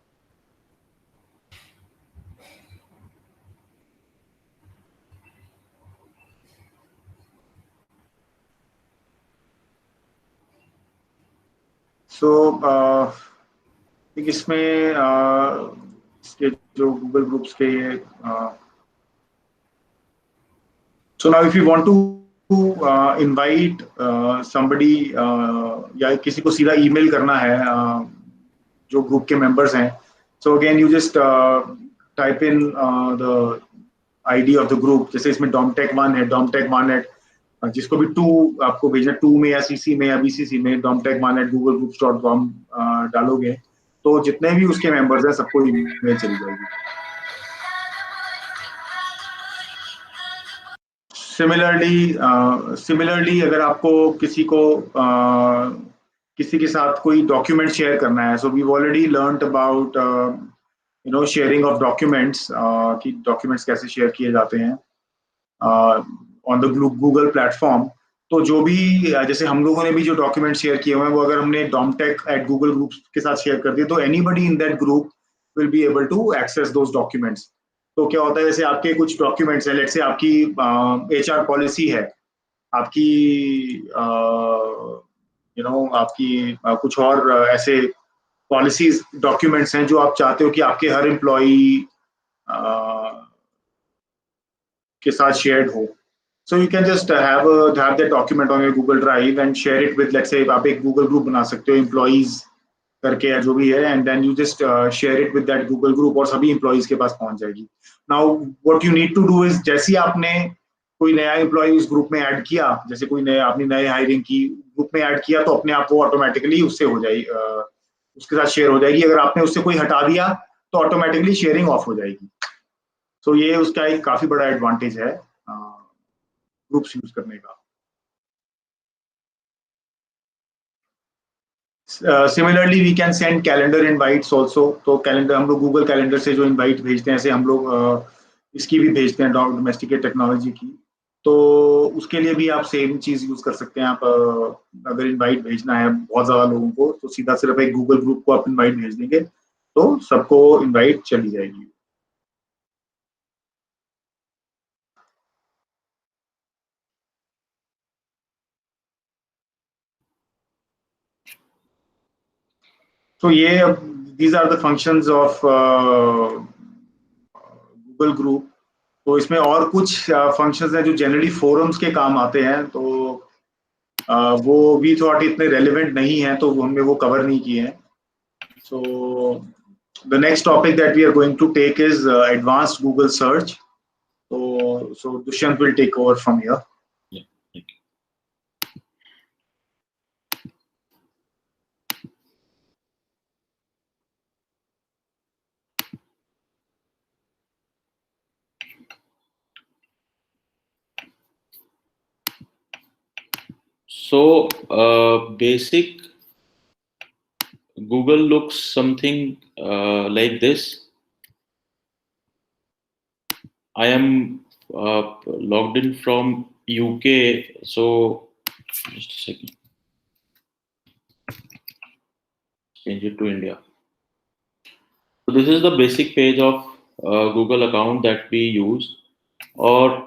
सो इसमें इसके जो गूगल ग्रुप्स के so now if you want to invite somebody या किसी को सीधा ईमेल करना है जो ग्रुप के मेंबर्स हैं, so again you just type in the ID of the group. जैसे इसमें DOMTech 1 है, DOMTech 1 जिसको भी 2 आपको भेजना, 2 में या CC में या BCC में DOMTech 1 @googlegroups.com डालोगे तो जितने भी उसके मेंबर्स हैं सबको ईमेल चली जाएगी. सिमिलरली अगर आपको किसी के साथ कोई डॉक्यूमेंट शेयर करना है, so we already learned about sharing of documents, कि डॉक्यूमेंट्स कैसे शेयर किए जाते हैं ऑन द गूगल प्लेटफॉर्म. तो जो भी जैसे हम लोगों ने भी जो डॉक्यूमेंट शेयर किए हुए हैं, वो अगर हमने DOMTech @googlegroups के साथ शेयर कर दिए, तो anybody in that group will be able to access those documents. तो क्या होता है, जैसे आपके कुछ डॉक्यूमेंट्स हैं, लेट्स से आपकी HR पॉलिसी है, आपकी आपकी कुछ और ऐसे पॉलिसीज डॉक्यूमेंट्स हैं जो आप चाहते हो कि आपके हर एम्प्लॉई के साथ शेयर्ड हो. So you can just have that document on your Google Drive and share it with, let's say, आप एक Google group बना सकते हो employees करके या जो भी है, and then you just share it with that Google group और सभी employees के पास पहुंच जाएगी. Now what you need to do is, जैसे ही आपने कोई नया employee उस ग्रुप में ऐड किया, जैसे कोई नया आपने नए हायरिंग की ग्रुप में ऐड किया, तो अपने आप वो ऑटोमेटिकली उससे हो जाएगी, उसके साथ शेयर हो जाएगी. अगर आपने उससे कोई हटा दिया तो ऑटोमेटिकली शेयरिंग ऑफ हो जाएगी. So ये उसका एक काफी बड़ा एडवांटेज है ग्रुप्स यूज करने का. Similarly we can send calendar invites also. तो कैलेंडर हम लोग गूगल कैलेंडर से जो इनवाइट भेजते हैं, ऐसे हम लोग इसकी भी भेजते हैं, डोमेस्टिकेट टेक्नोलॉजी की. तो उसके लिए भी आप सेम चीज यूज कर सकते हैं. आप अगर इनवाइट भेजना है बहुत ज्यादा लोगों को, तो सीधा सिर्फ एक गूगल ग्रुप को आप इनवाइट भेज देंगे तो सबको इनवाइट चली जाएगी. So these are the functions of Google Group. तो इसमें और कुछ फंक्शंस हैं जो जनरली फोरम्स के काम आते हैं, तो वो भी थोड़ा इतने रेलेवेंट नहीं है, तो हमने वो कवर नहीं किए हैं. So the next topic that we are going to take is advanced Google search. So Dushyant will take over from here. So basic Google looks something like this. I am logged in from UK, so just a second. Change it to India. So this is the basic page of Google account that we use. और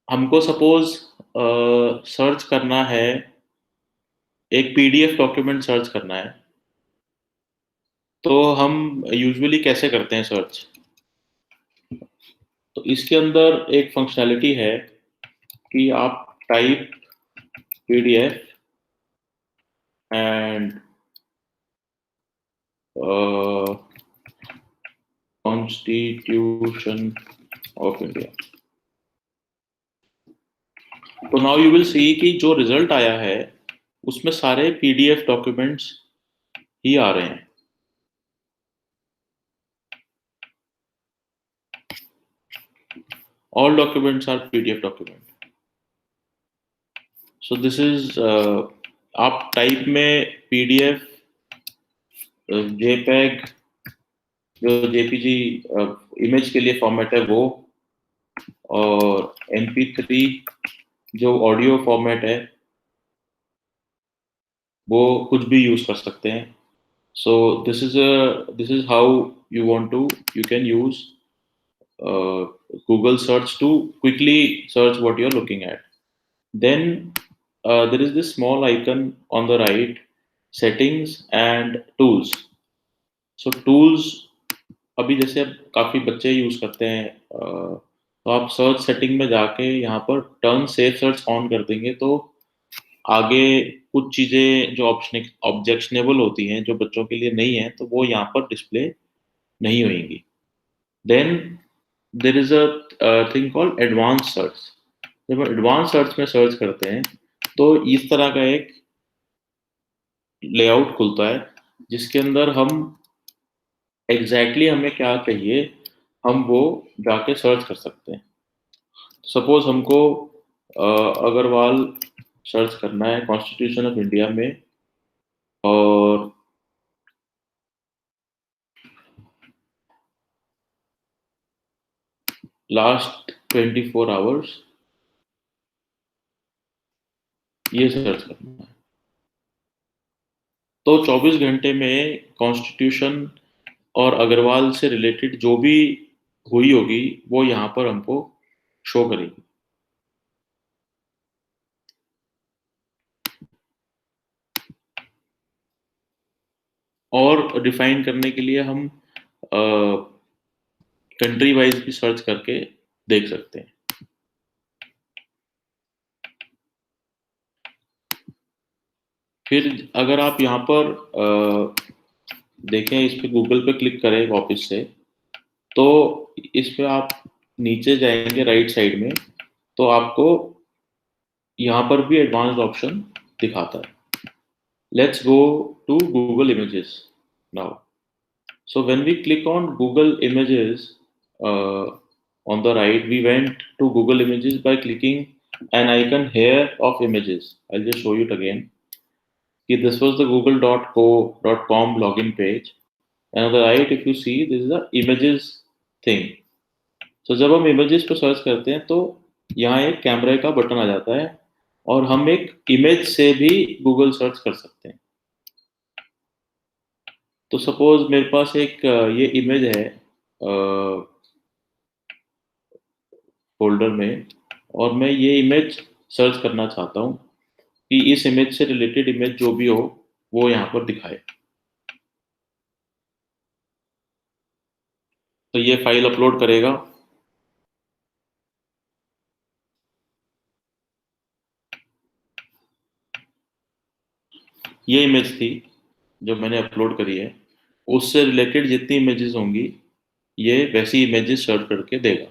हमको suppose search करना है, एक PDF document search करना है, तो हम usually कैसे करते हैं सर्च? तो इसके अंदर एक फंक्शनैलिटी है कि आप type PDF and constitution of India. तो नाउ यू विल सी कि जो रिजल्ट आया है उसमें सारे PDF डॉक्यूमेंट्स ही आ रहे हैं. All documents are PDF document. So this is आप टाइप में PDF, JPEG जो JPG इमेज के लिए फॉर्मेट है वो, और MP3 जो ऑडियो फॉर्मेट है वो कुछ भी यूज कर सकते हैं. So this is how you can use Google search to quickly search what you're looking at. Then there is this small icon on the right, settings and tools. So tools अभी जैसे अब काफी बच्चे use करते हैं, तो आप search setting में जाके यहाँ पर टर्न सेव सर्च ऑन कर देंगे तो आगे कुछ चीजें जो ऑब्जेक्शनेबल होती हैं, जो बच्चों के लिए नहीं है, तो वो यहाँ पर डिस्प्ले नहीं होंगी. Then there is a thing called advance search. जब हम एडवांस सर्च में सर्च करते हैं तो इस तरह का एक लेआउट खुलता है जिसके अंदर हम एग्जैक्टली हमें क्या चाहिए हम वो जाके सर्च कर सकते हैं. सपोज हमको अग्रवाल सर्च करना है कॉन्स्टिट्यूशन ऑफ इंडिया में, और लास्ट 24 आवर्स ये सर्च करना है. तो 24 घंटे में कॉन्स्टिट्यूशन और अग्रवाल से रिलेटेड जो भी हुई होगी वो यहाँ पर हमको शो करेगी. और डिफाइन करने के लिए हम कंट्री वाइज भी सर्च करके देख सकते हैं। फिर अगर आप यहाँ पर देखें, इस पे गूगल पे क्लिक करें वापस से, तो इस पे आप नीचे जाएंगे राइट साइड में, तो आपको यहाँ पर भी एडवांस्ड ऑप्शन दिखाता है। Let's go to Google images now. So when we click on Google Images on the right, we went to Google Images by clicking an icon here of images. I'll just show you it again. This was the google.co.com login page. And on the right, if you see, this is the images thing. So जब हम images पे search करते हैं तो यहाँ एक कैमरे का बटन आ जाता है और हम एक इमेज से भी गूगल सर्च कर सकते हैं। तो सपोज मेरे पास एक ये इमेज है फोल्डर में, और मैं ये इमेज सर्च करना चाहता हूँ कि इस इमेज से रिलेटेड इमेज जो भी हो वो यहाँ पर दिखाए। तो ये फाइल अपलोड करेगा। ये इमेज थी जो मैंने अपलोड करी है, उससे रिलेटेड जितनी इमेजेस होंगी ये वैसी इमेजेस सर्च करके देगा।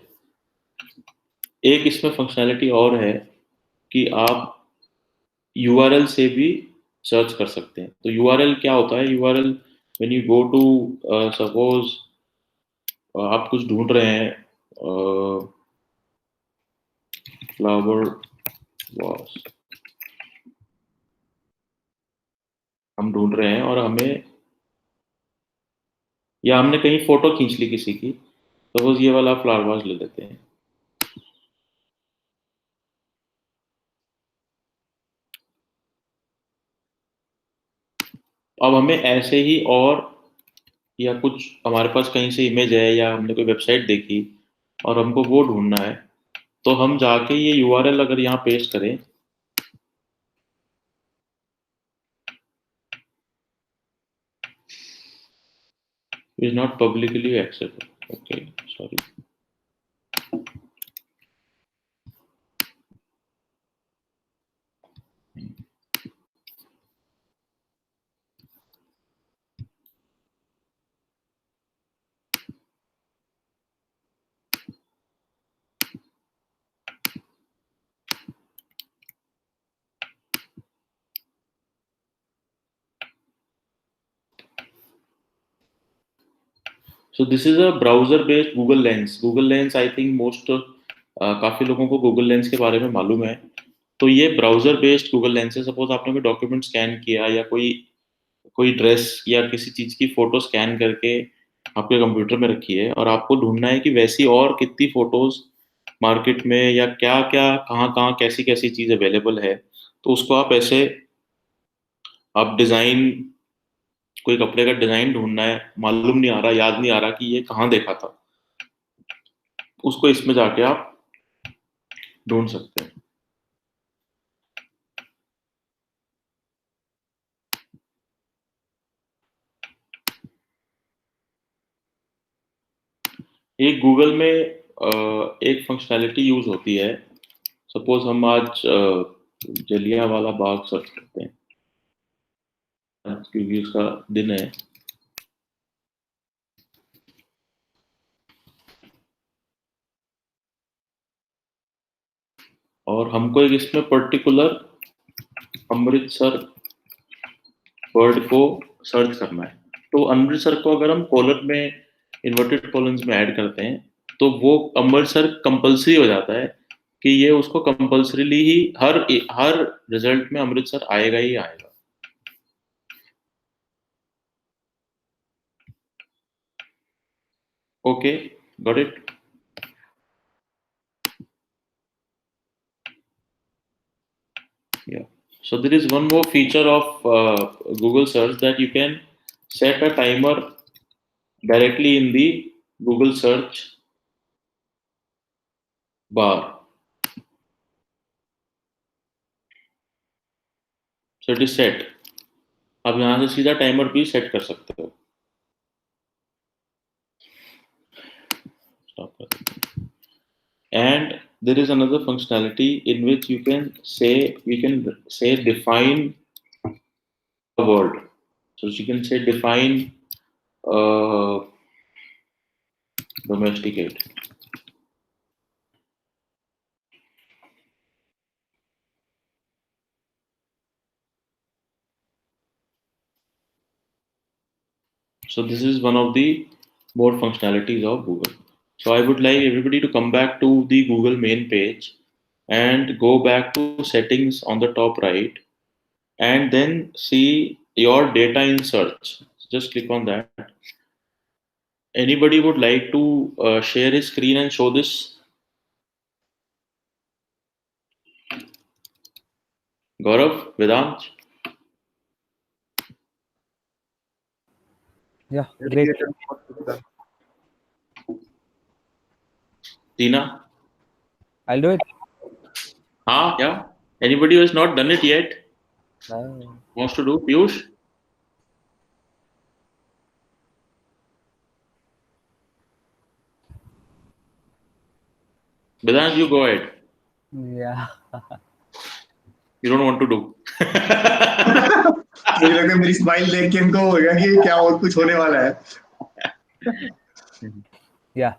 एक इसमें फंक्शनैलिटी और है कि आप URL से भी सर्च कर सकते हैं। तो URL क्या होता है? URL when you go to suppose आप कुछ ढूंढ रहे हैं, फ्लावर वॉश हम ढूंढ रहे हैं और हमें, या हमने कहीं फोटो खींच ली किसी की, सपोज ये वाला फ्लावर वॉश ले लेते हैं। अब हमें ऐसे ही और, या कुछ हमारे पास कहीं से इमेज है या हमने कोई वेबसाइट देखी और हमको वो ढूंढना है, तो हम जाके ये URL अगर यहाँ पेस्ट करें, is not publicly accessible. Okay, sorry. So this is a browser-based Google Lens. Google Lens, I think most काफी लोगों को Google Lens के बारे में मालूम है। तो ये ब्राउजर बेस्ड Google Lens है। सपोज आपने कोई डॉक्यूमेंट स्कैन किया या कोई ड्रेस या किसी चीज की फोटो स्कैन करके आपके कंप्यूटर में रखी है और आपको ढूंढना है कि वैसी और कितनी फोटोज मार्केट में या क्या क्या कहाँ कहाँ कैसी कैसी चीज अवेलेबल है, तो उसको आप ऐसे, आप डिजाइन, कोई कपड़े का डिजाइन ढूंढना है, मालूम नहीं आ रहा, याद नहीं आ रहा कि ये कहाँ देखा था, उसको इसमें जाके आप ढूंढ सकते हैं। एक गूगल में एक फंक्शनैलिटी यूज होती है। सपोज हम आज जलियांवाला बाग सर्च करते हैं क्योंकि उसका दिन है, और हमको एक इसमें पर्टिकुलर अमृतसर वर्ड को सर्च करना है। तो अमृतसर को अगर हम कॉलम में इन्वर्टेड कॉलम्स में ऐड करते हैं तो वो अमृतसर कंपलसरी हो जाता है कि ये उसको कंपलसरीली ही हर रिजल्ट में अमृतसर आएगा ही आएगा। Okay, got it. Yeah. So there is one more feature of Google search, that you can set a timer directly in the Google search bar. So it is set. आप यहाँ से सीधा timer भी set कर सकते हो. Stop it. And there is another functionality in which we can say define a word. So you can say define domesticate. So this is one of the more functionalities of Google. So I would like everybody to come back to the Google main page and go back to settings on the top right, and then see your data in search. Just click on that. Anybody would like to share his screen and show this? Gaurav, Vedant? Yeah, great. Tina? I'll do it. Yeah. Anybody who has not done it yet Bye. wants to do? Piyush? Vedant, you go ahead. Yeah. You don't want to do. मुझे लगता है मेरी smile देख के इनको होगा कि क्या और कुछ होने वाला है. Yeah.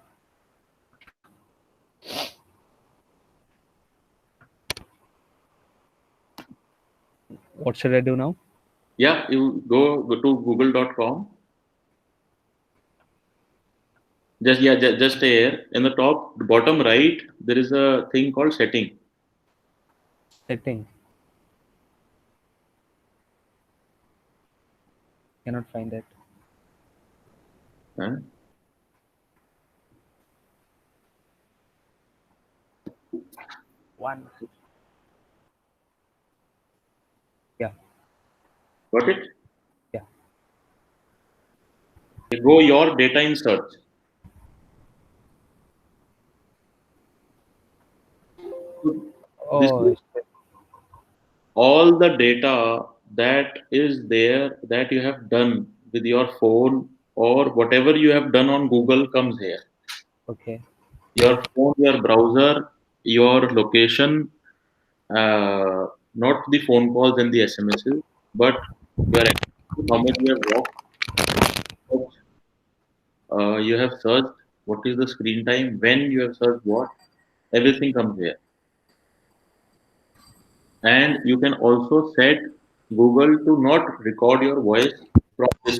What should I do now? Yeah, you go to google.com. Just stay here. In the top, the bottom right, there is a thing called setting. Setting. Cannot find that. Huh? One. Yeah. Got it? Yeah. Go your data in search. This Oh, is all the data that is there that you have done with your phone or whatever you have done on Google comes here. okay. Your phone, your browser, your location, not the phone calls and the SMSs, but your activity, how much you have walked, you have searched, what is the screen time, when you have searched what, everything comes here. And you can also set Google to not record your voice from this.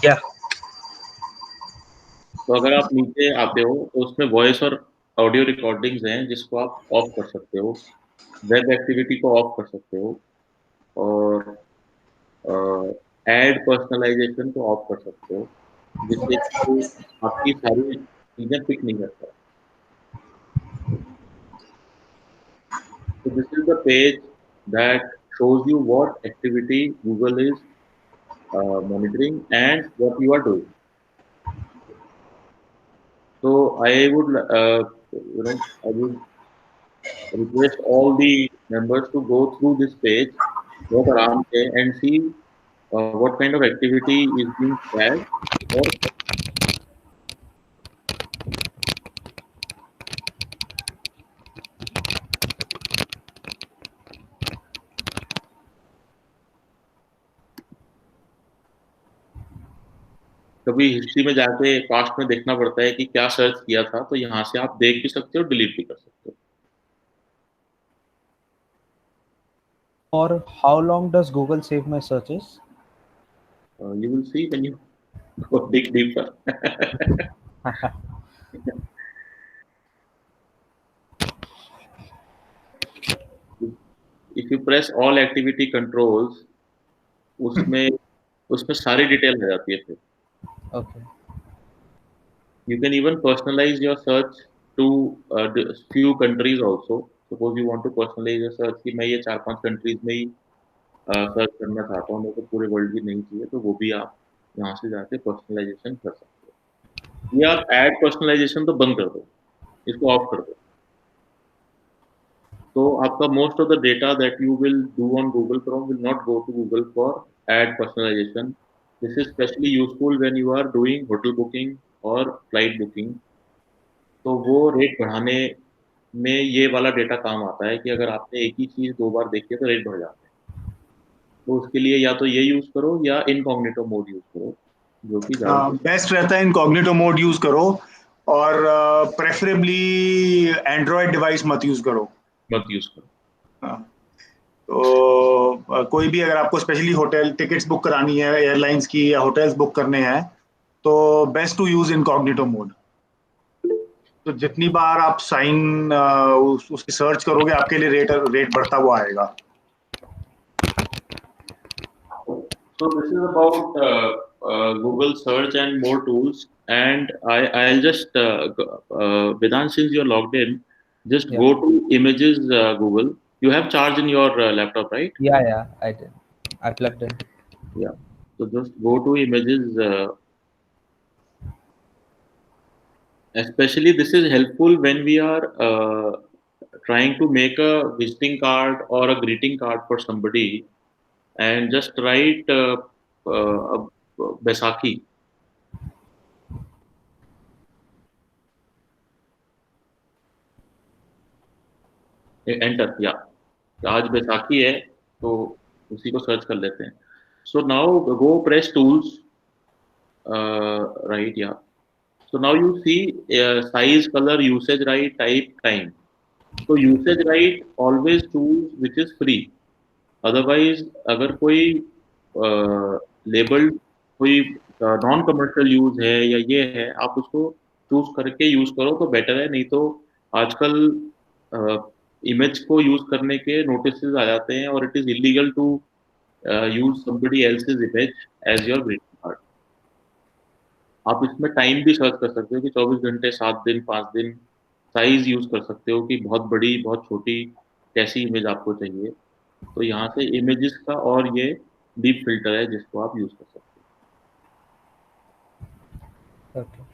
Yeah. तो अगर आप नीचे आते हो तो उसमें voice और audio recordings हैं जिसको आप ऑफ कर सकते हो, वेब एक्टिविटी को ऑफ कर सकते हो, और एड पर्सनलाइजेशन को ऑफ कर सकते हो, जिससे कि आपकी सारी चीजें पिक नहीं करता. So this is the page that shows you what activity Google is monitoring and what you are doing. So I would request all the members to go through this page, walk around there and see what kind of activity is being shared. Or कभी history में जाके past में देखना पड़ता है कि क्या search किया था, तो यहाँ से आप देख भी सकते हो, डिलीट भी कर सकते हो. For how long does Google save my searches? You will see when you go dig deeper. If you press all activity controls, उसमें सारी डिटेल आ जाती है फिर. Okay. You can even personalize your search to few countries also. Suppose you want to personalize your search कि मैं ये 4-5 countries में ही search करना चाहता हूँ, मेरे को पूरे वर्ल्ड की नहीं चाहिए, तो वो भी आप यहाँ से जाके पर्सनलाइजेशन कर सकते हो. ये आप ऐड पर्सनलाइजेशन तो बंद कर दो, इसको ऑफ कर दो. So आपका most of the data that you will do on Google Chrome will not go to Google for ad personalization. This is especially useful when you are doing hotel booking or flight booking. तो वो rate बढ़ाने में ये वाला data काम आता है कि अगर आपने एक ही चीज 2 बार देखी है तो रेट बढ़ जाते हैं। तो उसके लिए या तो ये यूज करो या इनकॉग्निटो मोड यूज करो, जो कि ज्यादा बेस्ट रहता है इनकॉग्निटो मोड यूज करो, और प्रेफरेबली एंड्रॉयड डिवाइस मत यूज करो। मत यूज करो। हाँ, तो कोई भी अगर आपको स्पेशली होटल टिकट्स बुक करानी है एयरलाइंस की या होटल्स बुक करने हैं तो best to use incognito mode. तो जितनी बार आप साइन उसकी सर्च करोगे आपके लिए रेट बढ़ता हुआ आएगा। So this is about Google search and more tools. And I'll just Vedant, since you're logged in, just Yeah. go to images Google. You have charge in your laptop, right? Yeah, I did. I plugged in. Yeah. So just go to images. Especially this is helpful when we are trying to make a visiting card or a greeting card for somebody, and just write Baisakhi. Enter या आज बैसाखी है तो उसी को search कर लेते हैं। So now go press tools right yeah so now you see size colour usage right type time. तो usage right always choose which is free, otherwise अगर कोई लेबल्ड कोई नॉन कमर्शियल यूज है या ये है आप उसको चूज करके यूज करो तो बेटर है, नहीं तो आजकल इमेज को यूज करने के नोटिसेस आ जाते हैं और it is illegal to use somebody else's image as your greeting card. आप इसमें टाइम भी सर्च कर सकते हो कि 24 घंटे, 7 दिन, 5 दिन। साइज यूज कर सकते हो कि बहुत बड़ी बहुत छोटी कैसी इमेज आपको चाहिए। तो यहाँ से इमेजेस का और ये डीप फिल्टर है जिसको आप यूज कर सकते हो। Okay.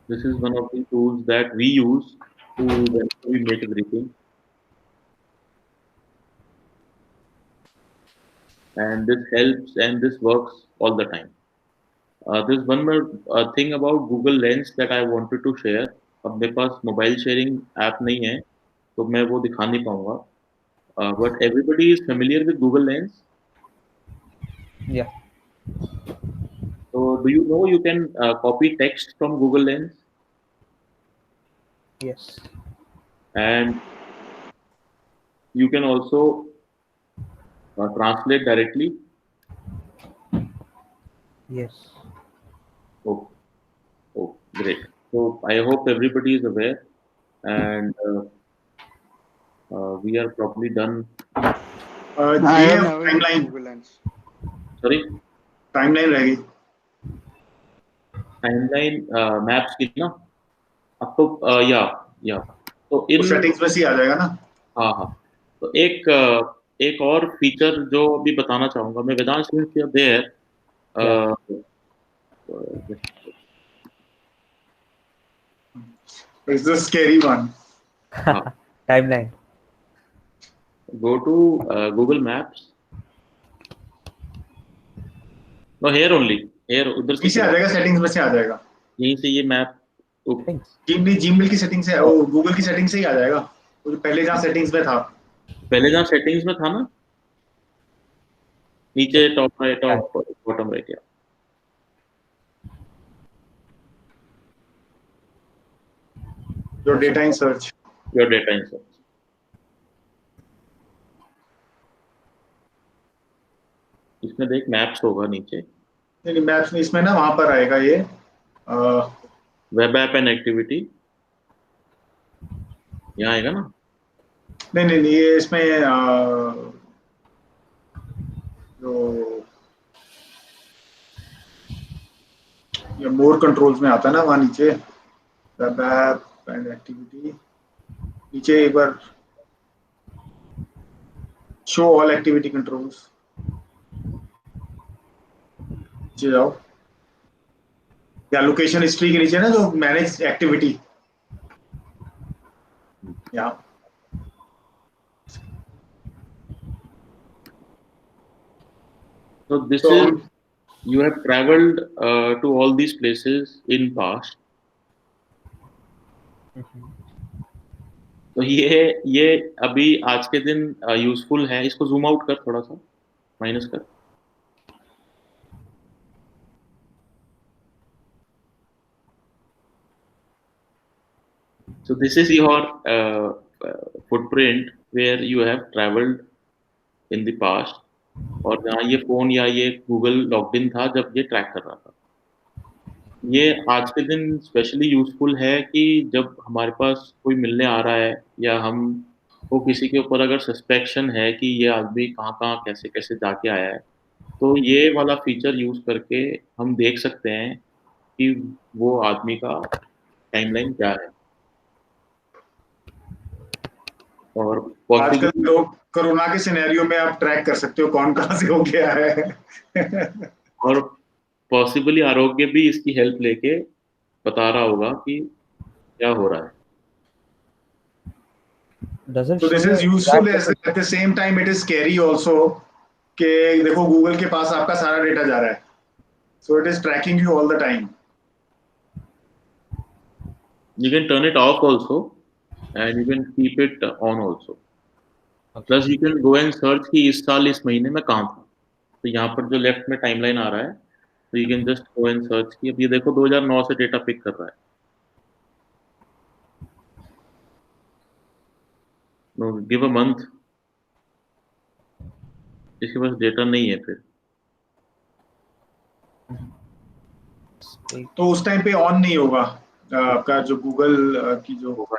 This is one of the tools that we use to when we make a greeting. And this helps and this works all the time. There's one more thing about Google Lens that I wanted to share. अब मेरे पास mobile sharing app नहीं है तो मैं वो दिखा नहीं पाऊंगा, but everybody is familiar with Google Lens. Yeah. So do you know you can copy text from Google Lens Yes. and you can also translate directly? Yes. Oh, great. So I hope everybody is aware, and we are probably done. I have never used timeline Google Lens. Sorry, timeline रहेगी। timeline maps की ना अब तो या तो इन settings में से आ जाएगा ना। हाँ तो एक और फीचर जो अभी बताना चाहूंगा मैं, Vedant Singh there It's the scary one. Timeline. go to Google Maps. No, here only, here उधर से पीछे आ जाएगा, सेटिंग्स में से आ जाएगा। यहीं से ये मैप जीमेल की सेटिंग से, वो गूगल की सेटिंग से ही आ जाएगा। वो पहले जहाँ सेटिंग्स में था, पहले जहाँ सेटिंग्स में था ना, नीचे top right top bottom right या your data in search. Your data in search. इसमें देख मैप्स होगा नीचे, नहीं मैप्स में, इसमें ना वहां पर आएगा ये वेब ऐप एंड एक्टिविटी, यहाँ आएगा ना। नहीं ये इसमें जो ये मोर कंट्रोल्स में आता है ना, वहां नीचे वेब ऐप एंड एक्टिविटी, नीचे एक बार शो ऑल एक्टिविटी कंट्रोल्स, नीचे जाओ, या लोकेशन हिस्ट्री के नीचे ना जो मैनेज एक्टिविटी, यहाँ So this So is, you have traveled to all these places in past. तो ये अभी आज के दिन यूजफुल है. इसको जूम आउट कर, थोड़ा सा माइनस कर. So this is your footprint where you have traveled in the past. और जहाँ ये फोन या ये गूगल लॉग्ड इन था जब ये ट्रैक कर रहा था. ये आज के दिन स्पेशली यूजफुल है कि जब हमारे पास कोई मिलने आ रहा है या हम को किसी के ऊपर अगर सस्पेक्शन है कि ये आदमी कहाँ कहाँ कैसे कैसे जाके आया है, तो ये वाला फीचर यूज करके हम देख सकते हैं कि वो आदमी का टाइमलाइन क्या है. और आजकल लोग कोरोना के सिनेरियो में आप ट्रैक कर सकते हो कौन कहाँ से हो गया है. और पॉसिबली आरोग्य भी इसकी हेल्प लेके बता रहा होगा कि क्या हो रहा है. So this is useful at the same time it is scary also कि देखो गूगल के पास आपका सारा डेटा जा रहा है. So it is tracking you all the time. You can turn it off also and you can keep it on also. Plus you can go and search कि इस साल इस महीने में कहाँ था. तो यहाँ पर जो लेफ्ट में टाइमलाइन आ रहा है, तो you can just go and search कि अब ये देखो 2009 से डेटा पिक कर रहा है. No, give a month. इसके पास डेटा नहीं है फिर. तो उस टाइम पे ऑन नहीं होगा आपका जो गूगल की जो होगा.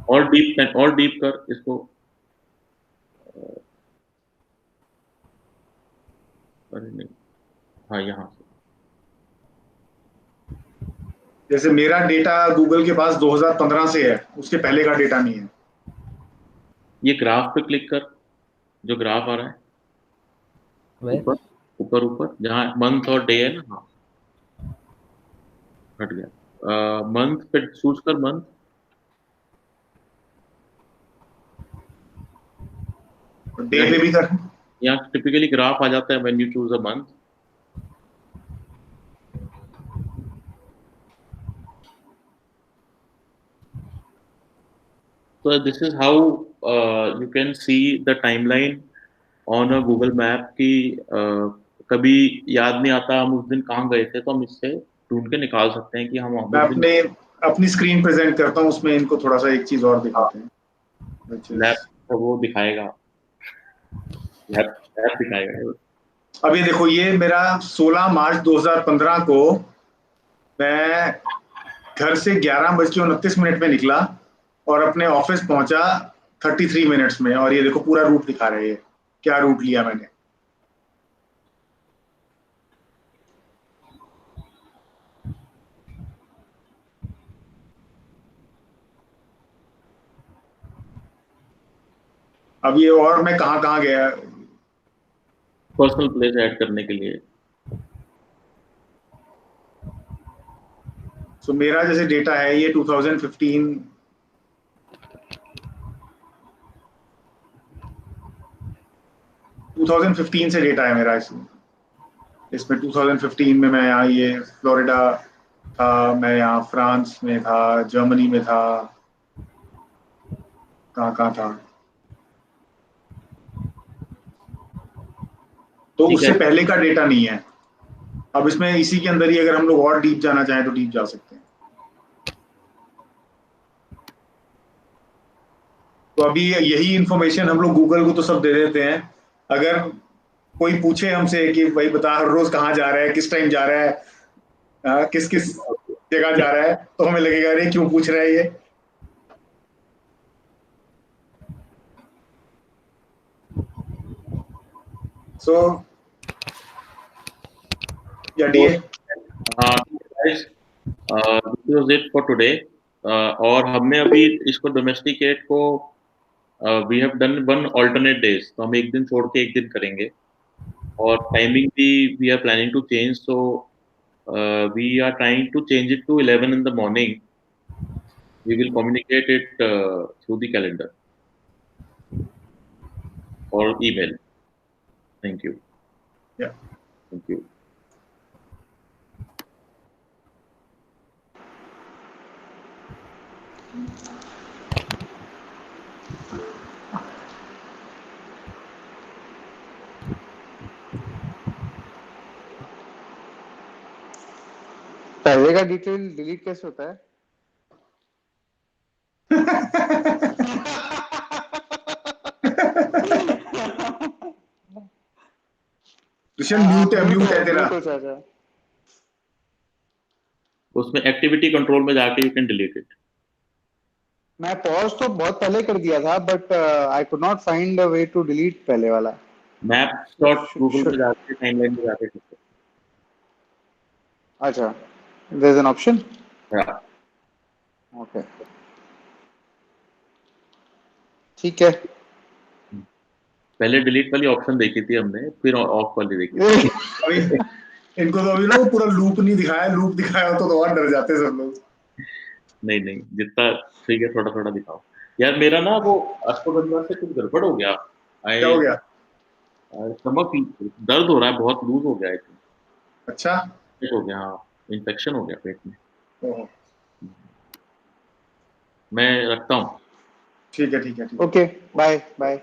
और डीप कर इसको. अरे नहीं, हाँ यहाँ से. जैसे मेरा डेटा गूगल के पास 2015 से है, उसके पहले का डेटा नहीं है. ये ग्राफ पे क्लिक कर, जो ग्राफ आ रहा है ऊपर ऊपर ऊपर जहाँ मंथ और डे है ना. हाँ हट गया. मंथ पे चूज कर. मंथ डे पे भी कर. यहाँ टिपिकली ग्राफ आ जाता है when you choose a month. So this is how you can see the timeline on a Google Map कि कभी याद नहीं आता हम उस दिन कहाँ गए थे, तो हम इससे ढूंढ के निकाल सकते हैं कि हम मैं अपनी स्क्रीन प्रेजेंट करता हूँ, उसमें इनको थोड़ा सा एक चीज और दिखाते हैं. लैब वो दिखाएगा. लैब दिखाएगा. अब ये देखो, ये मेरा 16 मार्च 2015 को मैं घर से 11:29 में निकला और अपने ऑफिस पहुंचा 33 मिनट्स में. और ये देखो पूरा रूट दिखा रहे हैं क्या रूट लिया मैंने. अब ये और मैं कहाँ कहाँ गया. पर्सनल प्लेस ऐड करने के लिए. सो मेरा जैसे डेटा है ये 2015 से डेटा है मेरा. इसमें 2015 में मैं यहाँ ये फ्लोरिडा था, मैं यहाँ फ्रांस में था, जर्मनी में था, कहाँ था. तो उससे पहले का डेटा नहीं है. अब इसमें इसी के अंदर ही अगर हम लोग और डीप जाना चाहें तो डीप जा सकते हैं. तो अभी यही इंफॉर्मेशन हम लोग गूगल को तो सब दे देते हैं. अगर कोई पूछे हमसे कि भाई बता हर रोज कहाँ जा रहा है, किस टाइम जा रहा है, किस किस जगह जा रहा है, तो हमें लगेगा अरे क्यों पूछ रहा है ये. So yeah, DA. Guys, this was it for today. और हमने अभी इसको डोमेस्टिकेट को we have done 1 alternate days. तो हम एक दिन छोड़ के एक दिन करेंगे. और टाइमिंग भी we are planning to change. So we are trying to change it to 11 in the morning. We will communicate it through the calendar or email. Thank you. Yeah. Thank you. पहले का detail delete कैसे होता है? Dushyant mute है तेरा। Mute हो चाचा। उसमें एक्टिविटी कंट्रोल में जाके यू कैन डिलीट इट। मैं पॉज तो बहुत पहले कर दिया था, but I could not find a way to delete पहले वाला। मैप्स डॉट गूगल पे जाके टाइमलाइन में जाके कर सकते अच्छा, देयर इज एन ऑप्शन। हो। हाँ, ओके, ठीक है। पहले डिलीट वाली ऑप्शन देखी थी हमने, फिर ऑफ वाली देखी थी। अभी इनको तो अभी ना वो पूरा लूप नहीं दिखाया, लूप दिखाया हो तो और डर जाते सब लोग। नहीं नहीं, जितना ठीक है थोड़ा थोड़ा दिखाओ। यार मेरा ना वो अश्वगंधा से कुछ गड़बड़ हो गया। क्या हो गया? स्टमक दर्द हो रहा है, बहुत लूज हो गया है। अच्छा। हो गया, हाँ, इन्फेक्शन हो गया पेट में। ओह, मैं रखता हूँ। ठीक है ठीक है ठीक है। Okay, bye bye.